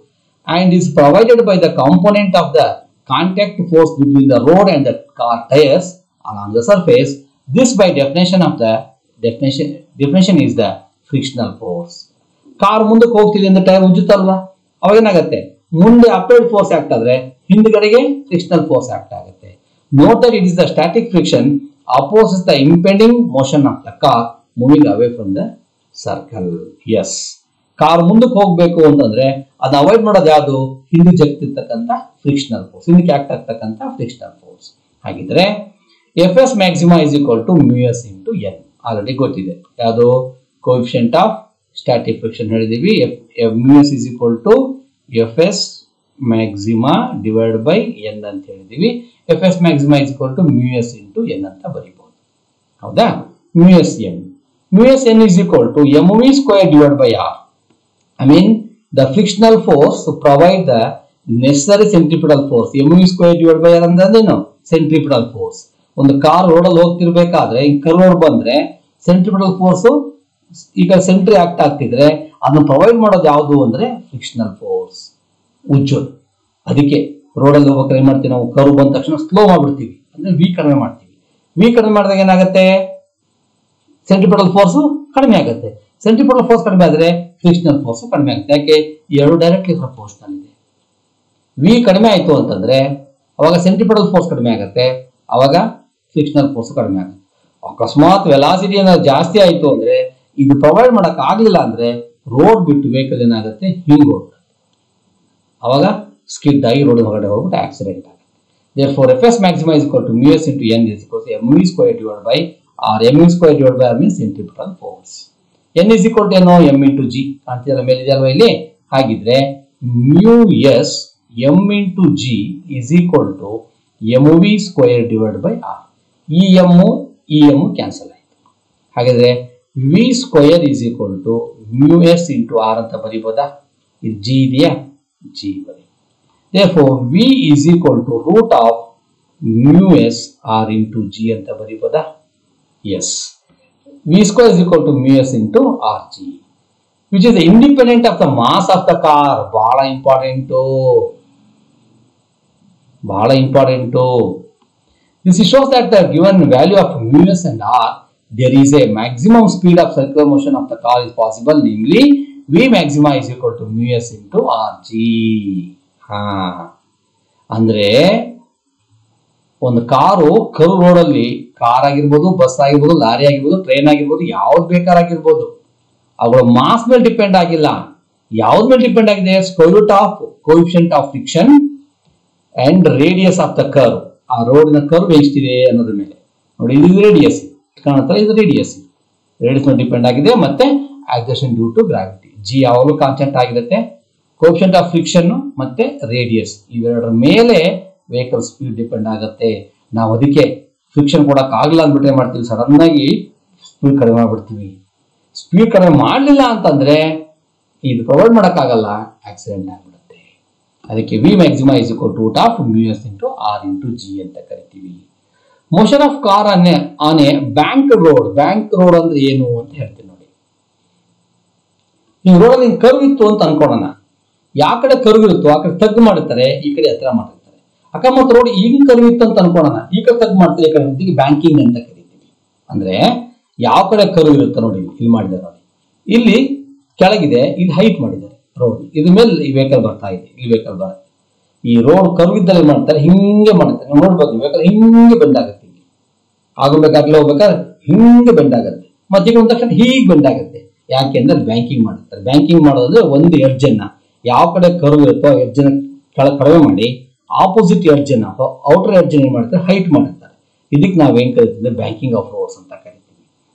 and is provided by the component of the contact force between the road and the car tires along the surface. This by definition of the definition is the frictional force. Car ಮುಂದಕ್ಕೆ ಹೋಗ್ತಿದೆ ಅಂದ್ರೆ tyre ಉಜ್ಜುತ್ತಲ್ವಾ, ಅವಾಗ ಏನಾಗುತ್ತೆ, ಮುಂದೆ upward force act ಆದ್ರೆ ಹಿಂದ್ಗಡೆಗೆ frictional force act ಆಗುತ್ತೆ. Note that it is the static friction opposes the impending motion of the car moving away from the circle. Yes, car ಮುಂದಕ್ಕೆ ಹೋಗ್ಬೇಕು ಅಂತಂದ್ರೆ ಅದನ್ನ ಅವಾಯ್ಡ್ ಮಾಡೋದು ಯಾವುದು? ಹಿಂದೆ ಜಗ್ತಿರ್ತಕ್ಕಂಥ ಫ್ರಿಕ್ಷನಲ್ ಫೋರ್ಸ್, ಹಿಂದಕ್ಕೆ ಆಕ್ಟ್ ಆಗ್ತಕ್ಕಂಥ ಫ್ರಿಕ್ಷನಲ್ ಫೋರ್ಸ್. ಹಾಗಿದ್ರೆ f s maxima is equal to mu s into n. Already ಗೊತ್ತಿದೆ ಯಾವುದು? ಕೋಎಫಿಷಿಯಂಟ್ ಆಫ್ ಸ್ಟ್ಯಾಟಿಕ್ ಫ್ರಿಕ್ಷನ್ ಹೇಳಿದೀವಿ. Mu s is equal to F s maxima divide by n ಅಂತ ಹೇಳಿದೀವಿ. F s maxima is equal to mu s into n ಅಂತ ಬರೀಬಹುದು. ಹೌದಾ? Mu s n. Mu s n is equal to mv square divided by r. I mean the frictional force to provide the necessary centripetal force. mv square divided by r ಅಂದ್ರೇನು? Centripetal force. ಒಂದು car road ಅಲ್ಲಿ ಹೋಗ್ತಿರ್ಬೇಕಾದ್ರೆ ಈ curve road ಬಂದ್ರೆ centripetal force ಈಗ sentry act ಆಗ್ತಿದ್ರೆ ಅದನ್ನ provide ಮಾಡೋದು ಯಾವುದು ಅಂದ್ರೆ ಫ್ರಿಕ್ಷನಲ್ ಫೋರ್ಸ್. ಉಜ್ವಲ್. ಅದಕ್ಕೆ ರೋಡ್ ಅಲ್ಲಿ ಹೋಗ್ಬೇಕಾದ್ರೆ ಏನ್ ಮಾಡ್ತೀವಿ ನಾವು? ಕರ್ವ್ ಬಂದ ತಕ್ಷಣ ಸ್ಲೋ ಮಾಡ್ಬಿಡ್ತೀವಿ, ಅಂದ್ರೆ ವಿ ಕಡಿಮೆ ಮಾಡ್ತೀವಿ. ವಿ ಕಡಿಮೆ ಮಾಡಿದಾಗ ಏನಾಗುತ್ತೆ? ಸೆಂಟ್ರಿಪಿಟಲ್ ಫೋರ್ಸ್ ಕಡಿಮೆ ಆಗುತ್ತೆ. ಸೆಂಟ್ರಿಪಿಟಲ್ ಫೋರ್ಸ್ ಕಡಿಮೆ ಆದ್ರೆ ಫ್ರಿಕ್ಷನಲ್ ಫೋರ್ಸ್ ಕಡಿಮೆ ಆಗುತ್ತೆ. ಯಾಕೆ? ಎರಡು ಡೈರೆಕ್ಟ್ಲಿ ಪ್ರಪೋರ್ಷನಲ್ ಇದೆ. ವಿ ಕಡಿಮೆ ಆಯ್ತು ಅಂತಂದ್ರೆ ಅವಾಗ ಸೆಂಟ್ರಿಪಿಟಲ್ ಫೋರ್ಸ್ ಕಡಿಮೆ ಆಗುತ್ತೆ, ಅವಾಗ ಫ್ರಿಕ್ಷನಲ್ ಫೋರ್ಸ್ ಕಡಿಮೆ ಆಗುತ್ತೆ. ಅಕಸ್ಮಾತ್ ವೆಲಾಸಿಟಿ ಜಾಸ್ತಿ ಆಯ್ತು ಅಂದ್ರೆ ಇದು ಪ್ರೊವೈಡ್ ಮಾಡಕ್ ಆಗ್ಲಿಲ್ಲ ಅಂದ್ರೆ ರೋಡ್ ಬಿಟ್ಟು ವೆಹಿಕಲ್ ಏನಾಗುತ್ತೆ? ಹಿಂಗ್ ಹೋಗುತ್ತೆ. ಅವಾಗ ಸ್ಕಿಡ್ ಆಗಿ ರೋಡ್ ಹೊರಗಡೆ ಹೋಗ್ಬಿಟ್ಟು ಆಕ್ಸಿಡೆಂಟ್ ಆಗುತ್ತೆ. Therefore, Fs maxima is equal to mu s into n is equal to mv square divided by r. mv square divided by r means centripetal force. n is equal to n m into g. ಕಾಣ್ತಿದಲ್ಲ ಮೇಲಿದೆಯಲ್ವಾ ಇಲ್ಲಿ? ಹಾಗಿದ್ರೆ mu s m into g is equal to mv square divided by r. ಈ m cancel ಆಯ್ತು. ಹಾಗಾದ್ರೆ v square is equal to mu s into r ಅಂತ ಬರೀಬೋದಾ? ಇದು g ಇದೆಯಾ? g ಬರೀ. Therefore, v is equal to root of mu s r into g ಅಂತ ಬರೀಬೋದಾ? Yes. V square is equal to mu s into rg, which is independent of the mass of the car. ಬಹಳ important. This shows that the given value of mu s and r, there is a maximum speed of circular motion of the car is possible. Namely, v maxima is equal to mu s into rg. ಅಂದ್ರೆ ಒಂದು car curve road ಅಲ್ಲಿ, car ಆಗಿರ್ಬೋದು, bus ಆಗಿರ್ಬೋದು, lorry ಆಗಿರ್ಬೋದು, train ಆಗಿರ್ಬೋದು, ಯಾವ್ದು ಬೇಕಾಗಿರ್ಬೋದು, ಅವುಗಳ mass ಮೇಲೆ ಡಿಪೆಂಡ್ ಆಗಿಲ್ಲ. ಯಾವ್ದ ಮೇಲೆ ಡಿಪೆಂಡ್ ಆಗಿದೆ? Square root of coefficient of friction and radius of the curve. ಆ ರೋಡಿನ ಕರ್ವ್ ಎಷ್ಟಿದೆ ಅನ್ನೋದ್ರ ಮೇಲೆ. ನೋಡಿ, ಇದು ರೇಡಿಯಸ್ ಕಾಣುತ್ತಲ್ಲ, ಇದು ರೇಡಿಯಸ್ ಮೇಲೆ ಡಿಪೆಂಡ್ ಆಗಿದೆ. ಮತ್ತೆ acceleration due to gravity, g ಯಾವಾಗಲೂ ಕಾನ್ಸ್ಟೆಂಟ್ ಆಗಿರುತ್ತೆ. ಕೋಎಫಿಷಿಯಂಟ್ ಆಫ್ ಫ್ರಿಕ್ಷನ್ ಮತ್ತೆ ರೇಡಿಯಸ್, ಇವೆರಡರ ಮೇಲೆ ವೆಹಿಕಲ್ ಸ್ಪೀಡ್ ಡಿಪೆಂಡ್ ಆಗುತ್ತೆ. ನಾವು ಅದಕ್ಕೆ ಫ್ರಿಕ್ಷನ್ ಕೊಡಕ್ ಆಗಿಲ್ಲ ಅಂದ್ಬಿಟ್ರೆ ಮಾಡ್ತೀವಿ, ಸಡನ್ ಆಗಿ ಸ್ಪೀಡ್ ಕಡಿಮೆ ಮಾಡ್ಬಿಡ್ತೀವಿ. ಸ್ಪೀಡ್ ಕಡಿಮೆ ಮಾಡಲಿಲ್ಲ ಅಂತಂದ್ರೆ ಇದು ಪ್ರೊವೈಡ್ ಮಾಡಕ್ಕಾಗಲ್ಲ, ಆಕ್ಸಿಡೆಂಟ್ ಆಗ್ಬಿಡುತ್ತೆ. ಅದಕ್ಕೆ v maxima is equal to root of mu s into r into g ಅಂತ ಕರಿತೀವಿ. Motion of car on a bank road. Bank road ಅಂದ್ರೆ ಏನು ಅಂತ ಹೇಳ್ತೀನಿ ನೋಡಿ. ಈ ರೋಡಲ್ಲಿ ಕರ್ವ್ ಇತ್ತು ಅಂತ ಅನ್ಕೊಳ್ಳೋಣ. ಯಾವ ಕಡೆ ಕರ್ವ್ ಇರುತ್ತೋ ಆ ಕಡೆ ತಗ್ಗು ಮಾಡುತ್ತಾರೆ, ಈ ಕಡೆ ಹತ್ರ ಮಾಡಿರ್ತಾರೆ. ಅಕಸ್ಮಾತ್ ರೋಡ್ ಈಗ ಕರ್ವ್ ಇತ್ತು ಅಂತ ಅನ್ಕೊಳ್ಳೋಣ, ಈ ಕಡೆ ತಗ್ಗು ಮಾಡ್ತಾರೆ, ಈ ಕಡೆ ಬ್ಯಾಂಕಿಂಗ್ ಅಂತ ಕರಿತೀವಿ. ಅಂದ್ರೆ ಯಾವ ಕಡೆ ಕರ್ವ್ ಇರುತ್ತೆ ನೋಡಿ, ಇಲ್ಲಿ ಮಾಡಿದ್ದಾರೆ ನೋಡಿ, ಇಲ್ಲಿ ಕೆಳಗಿದೆ, ಇಲ್ಲಿ ಹೈಟ್ ಮಾಡಿದ್ದಾರೆ ರೋಡ್, ಇದ್ರ ಮೇಲೆ ಈ ವೆಹಿಕಲ್ ಬರ್ತಾ ಇದೆ, ಇಲ್ಲಿ ವೆಹಿಕಲ್ ಬರುತ್ತೆ. ಈ ರೋಡ್ ಕರ್ವ್ ಇದ್ದಲ್ಲಿ ಮಾಡ್ತಾರೆ, ಹಿಂಗೆ ಮಾಡುತ್ತಾರೆ. ನೀವು ನೋಡ್ಬೋದು, ವೆಹಿಕಲ್ ಹಿಂಗೆ ಬೆಂಡ್ ಆಗುತ್ತೆ, ಹಿಂಗೆ ಆಗಬೇಕಾಗ್ಲೇ ಹೋಗ್ಬೇಕಾದ್ರೆ ಹಿಂಗೆ ಬೆಂಡ್ ಆಗುತ್ತೆ, ಮತ್ತೆ ಈಗ ಒಂದ್ ತಕ್ಷಣ ಹೀಗೆ ಬೆಂಡ್ ಆಗುತ್ತೆ. ಯಾಕೆ ಅಂದ್ರೆ ಬ್ಯಾಂಕಿಂಗ್ ಮಾಡುತ್ತಾರೆ. ಬ್ಯಾಂಕಿಂಗ್ ಮಾಡೋದ್ರೆ ಒಂದು ಎಡ್ಜನ್ನ ಯಾವ ಕಡೆ ಕರ್ವ್ ಇರುತ್ತೋ ಎಡ್ಜನ್ನ ಕಡಿಮೆ ಮಾಡಿ ಆಪೋಸಿಟ್ ಎಡ್ಜನ್ನ ಔಟರ್ ಎಡ್ಜನ್ನ ಏನ್ ಮಾಡ್ತಾರೆ, ಹೈಟ್ ಮಾಡುತ್ತಾರೆ. ಇದಕ್ಕೆ ನಾವೇನ್ ಕರಿತೀವಿ, ಬ್ಯಾಂಕಿಂಗ್ ಆಫ್ ರೋಡ್ಸ್ ಅಂತ ಕರಿತೀವಿ.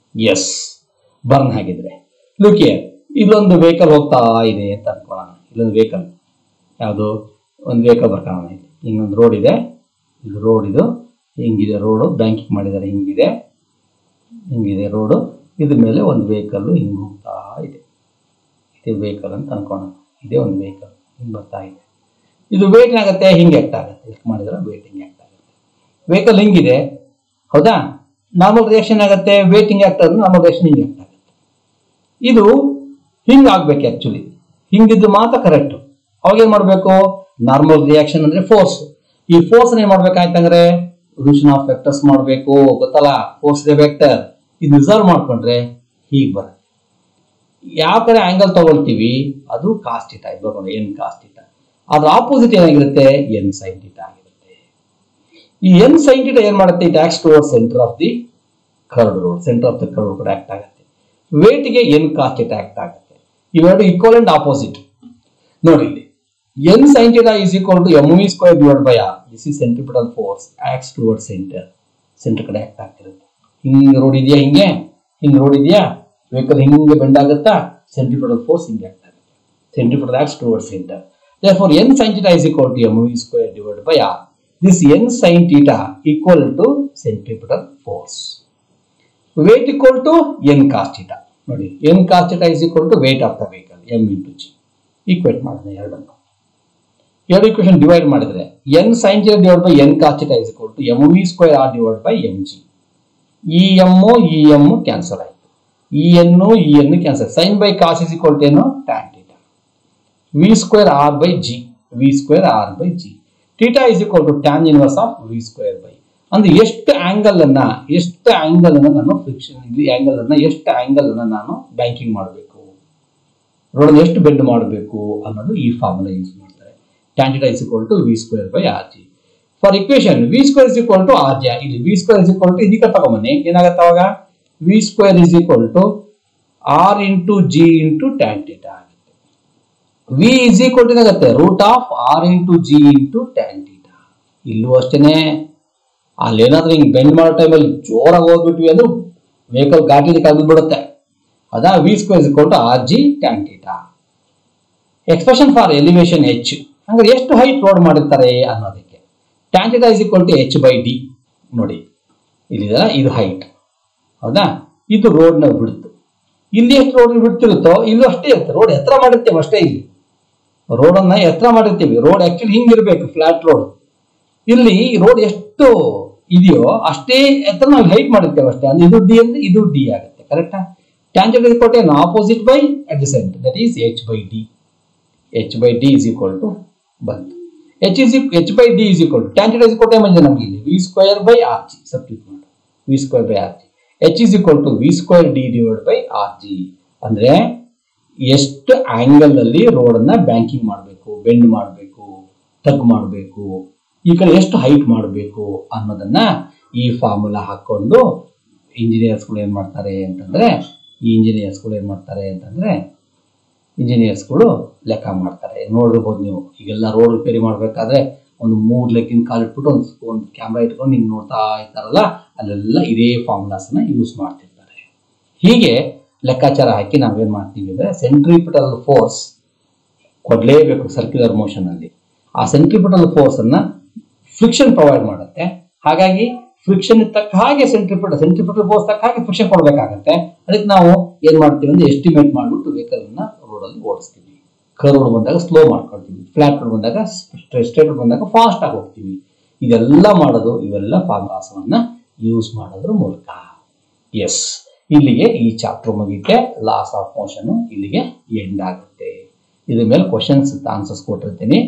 ಎಸ್, ಬರ್ನ್ ಹಾಗಿದ್ರೆ ಲುಕ್ ಇಲ್ಲೊಂದು ವೆಹಿಕಲ್ ಹೋಗ್ತಾ ಇದೆ ಅಂತ ಅನ್ಕೊಳ್ಳೋಣ. ಇಲ್ಲೊಂದು ವೆಹಿಕಲ್, ಯಾವುದು ಒಂದು ವೆಹಿಕಲ್ ಬರ್ಕೊಳ್ಳೋಣ. ಇಲ್ಲಿ ಹಿಂಗೊಂದು ರೋಡ್ ಇದೆ, ಇದು ರೋಡ್, ಇದು ಹಿಂಗಿದೆ ರೋಡು, ಬ್ಯಾಂಕಿಂಗ್ ಮಾಡಿದ್ದಾರೆ, ಹಿಂಗಿದೆ ರೋಡು. ಇದ್ರ ಮೇಲೆ ಒಂದು ವೆಹಿಕಲ್ ಹಿಂಗೆ ಹೋಗ್ತಾ ಇದೆ. ಇದೇ ವೆಹಿಕಲ್ ಅಂತ ಅನ್ಕೊಳ್ಳೋಣ. ಇದೇ ಒಂದು ವೆಹಿಕಲ್ ಹಿಂಗೆ ಬರ್ತಾ ಇದೆ. ಇದು ವೇಟ್ ಆಗುತ್ತೆ, ಹಿಂಗೆ ಆಕ್ಟ್ ಆಗುತ್ತೆ. ಎಷ್ಟು ಮಾಡಿದ್ರೆ ವೇಟ್ ಹಿಂಗೆ ಆಕ್ಟ್ ಆಗುತ್ತೆ. ವೆಹಿಕಲ್ ಹಿಂಗಿದೆ, ಹೌದಾ? ನಾರ್ಮಲ್ ರಿಯಾಕ್ಷನ್ ಆಗುತ್ತೆ, ವೇಟ್ ಹಿಂಗೆ ಆಕ್ಟ್ ಆದ್ರೆ ನಾರ್ಮಲ್ ರಿಯಾಕ್ಷನ್ ಹಿಂಗೆ ಆಕ್ಟ್ ಆಗುತ್ತೆ. ಇದು ಹಿಂಗೆ ಆಗ್ಬೇಕು, ಆಕ್ಚುಲಿ ಹಿಂಗಿದ್ದು ಮಾತ್ರ ಕರೆಕ್ಟ್. ಅವಾಗ ಏನ್ ಮಾಡ್ಬೇಕು, ನಾರ್ಮಲ್ ರಿಯಾಕ್ಷನ್ ಅಂದ್ರೆ ಫೋರ್ಸ್. ಈ ಫೋರ್ಸ್ ಏನ್ ಮಾಡ್ಬೇಕಾಯ್ತಂದ್ರೆ ರಿಲೇಷನ್ ಆಫ್ ವೆಕ್ಟರ್ಸ್ ಮಾಡ್ಬೇಕು, ಗೊತ್ತಲ್ಲ, ಫೋರ್ಸ್ ದ ವೆಕ್ಟರ್. ಇದು ರಿಸರ್ವ್ ಮಾಡ್ಕೊಂಡ್ರೆ ಹೀಗೆ ಬರುತ್ತೆ. ಯಾವ ಕಡೆ ಆಂಗಲ್ ತಗೊಳ್ತೀವಿ ಅದು ಕಾಸ್ ಥೀಟಾ ಇರ್ಬೇಕು, ಎನ್ ಕಾಸ್ ಥೀಟಾ. ಅದ್ರ ಆಪೋಸಿಟ್ ಏನಾಗಿರುತ್ತೆ, ಎನ್ ಸೈನ್ ಥೀಟಾ ಆಗಿರುತ್ತೆ. ಈ ಎನ್ ಸೈನ್ ಥೀಟಾ ಏನ್ ಮಾಡುತ್ತೆ, it acts towards centre of the curve road. Centre of the curve ಕೂಡ ಆಕ್ಟ್ ಆಗುತ್ತೆ. ವೇಟ್ ಗೆ ಎನ್ ಕಾಸ್ ಥೀಟಾ ಆಕ್ಟ್ ಆಗುತ್ತೆ. ಇವೆರಡು ಈಕ್ವಲ್ ಅಂಡ್ ಆಪೋಸಿಟ್. ನೋಡಿ ಇಲ್ಲಿ n sin theta is equal to mv square divided by r. This is centripetal force acts towards center. Centre ಕಡೆ act ಆಗ್ತಿರುತ್ತೆ. ಹಿಂಗೆ ರೋಡ್ ಇದೆಯಾ, ಹಿಂಗೆ ರೋಡ್ ಇದೆಯಾ, ವೆಹಿಕಲ್ ಹಿಂಗೆ ಬೆಂಡ್ ಆಗುತ್ತಾ, ಸೆಂಟ್ರಿಪಿಟಲ್ ಫೋರ್ಸ್ ಹಿಂಗೆ ಆಕ್ಟ್ ಆಗುತ್ತೆ. Centripetal acts towards center. Therefore n sin theta is equal to mv square divided by r. This n sin theta equal to centripetal force. Weight equal to n cos theta. ನೋಡಿ n cos theta is equal to weight of the vehicle m into g. Equate ಮಾಡಿದ್ರೆ ಎರಡು equation divide ಮಾಡಿದ್ರೆ n sin theta divided by n cos theta is equal to mv square r divided by mg. ಈ m cancel ಆಯ್ತು, ಈ n cancel. sin by cos is equal to ಏನು tan theta. v square r by g, v square r by g. theta is equal to tan inverse of v square by. ಅಂದ್ರೆ ಎಷ್ಟು angle ಅನ್ನ ನಾನು friction ಇಲ್ಲಿ angle ಅನ್ನ ಎಷ್ಟು angle ಅನ್ನ ನಾನು ಬ್ಯಾಂಕಿಂಗ್ ಮಾಡಬೇಕು, ರೋಡ್ ಎಷ್ಟು ಬೆಂಡ್ ಮಾಡಬೇಕು ಅನ್ನೋದು ಈ ಫಾರ್ಮುಲಾ ಯೂಸ್ ಮಾಡ್ತಾರೆ. tan theta is equal to v square by rg. For equation v square is equal to rg, ಇಲ್ಲಿ v square is equal to ಇದಕ್ಕೆ ತಗೊಂಬನ್ನಿ, ಏನಾಗುತ್ತೆ ಅವಾಗ v square is equal to r into g into tan theta ಆಗುತ್ತೆ. v is equal to ಏನಾಗುತ್ತೆ root of r into g into tan theta. ಇಲ್ಲೂ ಅಷ್ಟೇನೆ, ಅಲ್ಲೇನಾದ್ರೂ ಹಿಂಗೆ bend ಮಾಡೋ ಟೈಮಲ್ಲಿ ಜೋರಾಗಿ ಹೋಗ್ಬಿಟ್ವಿ ಅಂದ್ರೆ ವೆಹಿಕಲ್ ಘಾಟಿದಕ್ಕೆ ಆಗಿಬಿಡುತ್ತೆ. ಅದಾ v square is equal to rg tan theta. Expression for elevation h, ಅಂದ್ರೆ ಎಷ್ಟು ಹೈಟ್ ರೋಡ್ ಮಾಡಿರ್ತಾರೆ ಅನ್ನೋದಕ್ಕೆ tan theta is equal to h by d. ನೋಡಿ ಇಲ್ಲಿದೆಲ್ಲ ಇದು ಹೈಟ್, ಹೌದಾ, ಇದು ರೋಡ್ನ ಬಿಡ್ತು. ಇಲ್ಲಿ ಎಷ್ಟು ರೋಡ್ ಬಿಡ್ತಿರುತ್ತೋ ಇಲ್ಲೂ ಅಷ್ಟೇ ಇರುತ್ತೆ. ರೋಡ್ ಎತ್ತರ ಮಾಡಿರ್ತೇವೆ ಅಷ್ಟೇ, ಇಲ್ಲಿ ರೋಡನ್ನ ಎತ್ತರ ಮಾಡಿರ್ತೀವಿ. ರೋಡ್ ಆಕ್ಚುಲಿ ಹಿಂಗಿರ್ಬೇಕು, ಫ್ಲಾಟ್ ರೋಡ್. ಇಲ್ಲಿ ರೋಡ್ ಎಷ್ಟು ಇದೆಯೋ ಅಷ್ಟೇ ಎತ್ತರ ನಾವು ಹೈಟ್ ಮಾಡಿರ್ತೇವೆ ಅಷ್ಟೇ. ಅಂದ್ರೆ ಇದು ಡಿ ಅಂದ್ರೆ ಇದು ಡಿ ಆಗುತ್ತೆ. ಕರೆಕ್ಟಾ? tan theta is equal to an opposite by adjacent, that is h by d. h by d is equal to ಬಂತು. h by d is equal to tan theta is equal to ಏನಿದೆ ನಮಗೆ ಇಲ್ಲಿ v square by rg. Substitute ಮಾಡಿ v square by rg. h is equal to v square d divided by rg. ಅಂದ್ರೆ ಎಷ್ಟು angle ಅಲ್ಲಿ road ಅನ್ನ banking ಮಾಡಬೇಕು, bend ಮಾಡಬೇಕು, ಟಗ್ ಮಾಡಬೇಕು, ಈ ಕಡೆ ಎಷ್ಟು ಹೈಟ್ ಮಾಡಬೇಕು ಅನ್ನೋದನ್ನ ಈ ಫಾರ್ಮುಲಾ ಹಾಕೊಂಡು ಇಂಜಿನಿಯರ್ಸ್ಗಳು ಏನ್ ಮಾಡ್ತಾರೆ ಅಂತಂದ್ರೆ ಇಂಜಿನಿಯರ್ಸ್ಗಳು ಲೆಕ್ಕ ಮಾಡ್ತಾರೆ. ನೋಡಿರ್ಬೋದು ನೀವು, ಈಗೆಲ್ಲ ರೋಡ್ ರಿಪೇರಿ ಮಾಡ್ಬೇಕಾದ್ರೆ ಒಂದು 3 ಲೆಕ್ಕಿನ ಕಾಲಿಟ್ಬಿಟ್ಟು ಒಂದು ಕ್ಯಾಮ್ರಾ ಇಟ್ಕೊಂಡು ಹಿಂಗೆ ನೋಡ್ತಾ ಇರ್ತಾರಲ್ಲ, ಅಲ್ಲೆಲ್ಲ ಇದೇ ಫಾರ್ಮುಲಾಸ್ನ ಯೂಸ್ ಮಾಡ್ತಿರ್ತಾರೆ. ಹೀಗೆ ಲೆಕ್ಕಾಚಾರ ಹಾಕಿ ನಾವೇನ್ ಮಾಡ್ತೀವಿ ಅಂದ್ರೆ ಸೆಂಟ್ರಿಪಿಟಲ್ ಫೋರ್ಸ್ ಕೊಡ್ಲೇಬೇಕು ಸರ್ಕ್ಯುಲರ್ ಮೋಷನ್ ಅಲ್ಲಿ. ಆ ಸೆಂಟ್ರಿಪಿಟಲ್ ಫೋರ್ಸ್ ಅನ್ನ ಫ್ರಿಕ್ಷನ್ ಪ್ರೊವೈಡ್ ಮಾಡುತ್ತೆ. ಹಾಗಾಗಿ ಫ್ರಿಕ್ಷನ್ ತಕ್ಕ ಹಾಗೆ ಸೆಂಟ್ರಿಪಿಟಲ್ ಫೋರ್ಸ್ ತಕ್ಕ ಹಾಗೆ ಫ್ರಿಕ್ಷನ್ ಕೊಡ್ಬೇಕಾಗತ್ತೆ. ಅದಕ್ಕೆ ನಾವು ಏನ್ ಮಾಡ್ತೀವಿ ಅಂದ್ರೆ ಎಸ್ಟಿಮೇಟ್ ಮಾಡ್ಬಿಟ್ಟು ವೆಹಿಕಲ್ ಅನ್ನ ರೋಡ್ ಅಲ್ಲಿ ಓಡಿಸ್ತೀವಿ. ಕರ್ವ್ ರೋಡ್ ಬಂದಾಗ ಸ್ಲೋ ಮಾಡ್ಕೊಳ್ತೀವಿ, ಫ್ಲಾಟ್ ರೋಡ್ ಬಂದಾಗ ಸ್ಟ್ರೇಟ್ ರೋಡ್ ಬಂದಾಗ ಫಾಸ್ಟ್ ಆಗಿ ಹೋಗ್ತೀವಿ. ಇದೆಲ್ಲ ಮಾಡೋದು ಇವೆಲ್ಲ ಫಾರ್ಮುಲಾಸ್ಗಳನ್ನ ಯೂಸ್ ಮಾಡೋದ್ರ ಮೂಲಕ. ಎಸ್, ಇಲ್ಲಿಗೆ ಈ ಚಾಪ್ಟರ್ ಮುಗಿತೆ. ಲಾಸ್ ಆಫ್ ಮೋಷನ್ ಇಲ್ಲಿಗೆ ಎಂಡ್ ಆಗುತ್ತೆ. ಇದ್ರ ಮೇಲೆ ಕ್ವಶನ್ಸ್ ಆನ್ಸರ್ಸ್ ಕೊಟ್ಟಿರ್ತೀನಿ,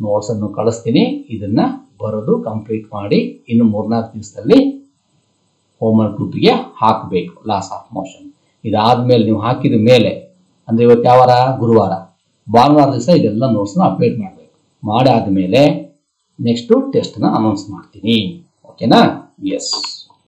ನೋಟ್ಸ್ ಅನ್ನು ಕಳಿಸ್ತೀನಿ. ಇದನ್ನ ಬರೋದು ಕಂಪ್ಲೀಟ್ ಮಾಡಿ ಇನ್ನು 3-4 ದಿವಸದಲ್ಲಿ ಹೋಮ್ವರ್ಕ್ ಗ್ರೂಪಿಗೆ ಹಾಕಬೇಕು ಲಾಸ್ ಆಫ್ ಮೋಷನ್. ಇದಾದ್ಮೇಲೆ ನೀವು ಹಾಕಿದ ಮೇಲೆ ಅಂದ್ರೆ ಇವತ್ತು ಯಾವ ವಾರ, ಗುರುವಾರ, ಭಾನುವಾರ ದಿವಸ ಇದೆಲ್ಲ ನೋಟ್ಸ್ನ ಅಪ್ಡೇಟ್ ಮಾಡಬೇಕು. ಮಾಡಾದ್ಮೇಲೆ ನೆಕ್ಸ್ಟ್ ಟೆಸ್ಟ್ನ ಅನೌನ್ಸ್ ಮಾಡ್ತೀನಿ. ಓಕೆನಾ? ಎಸ್.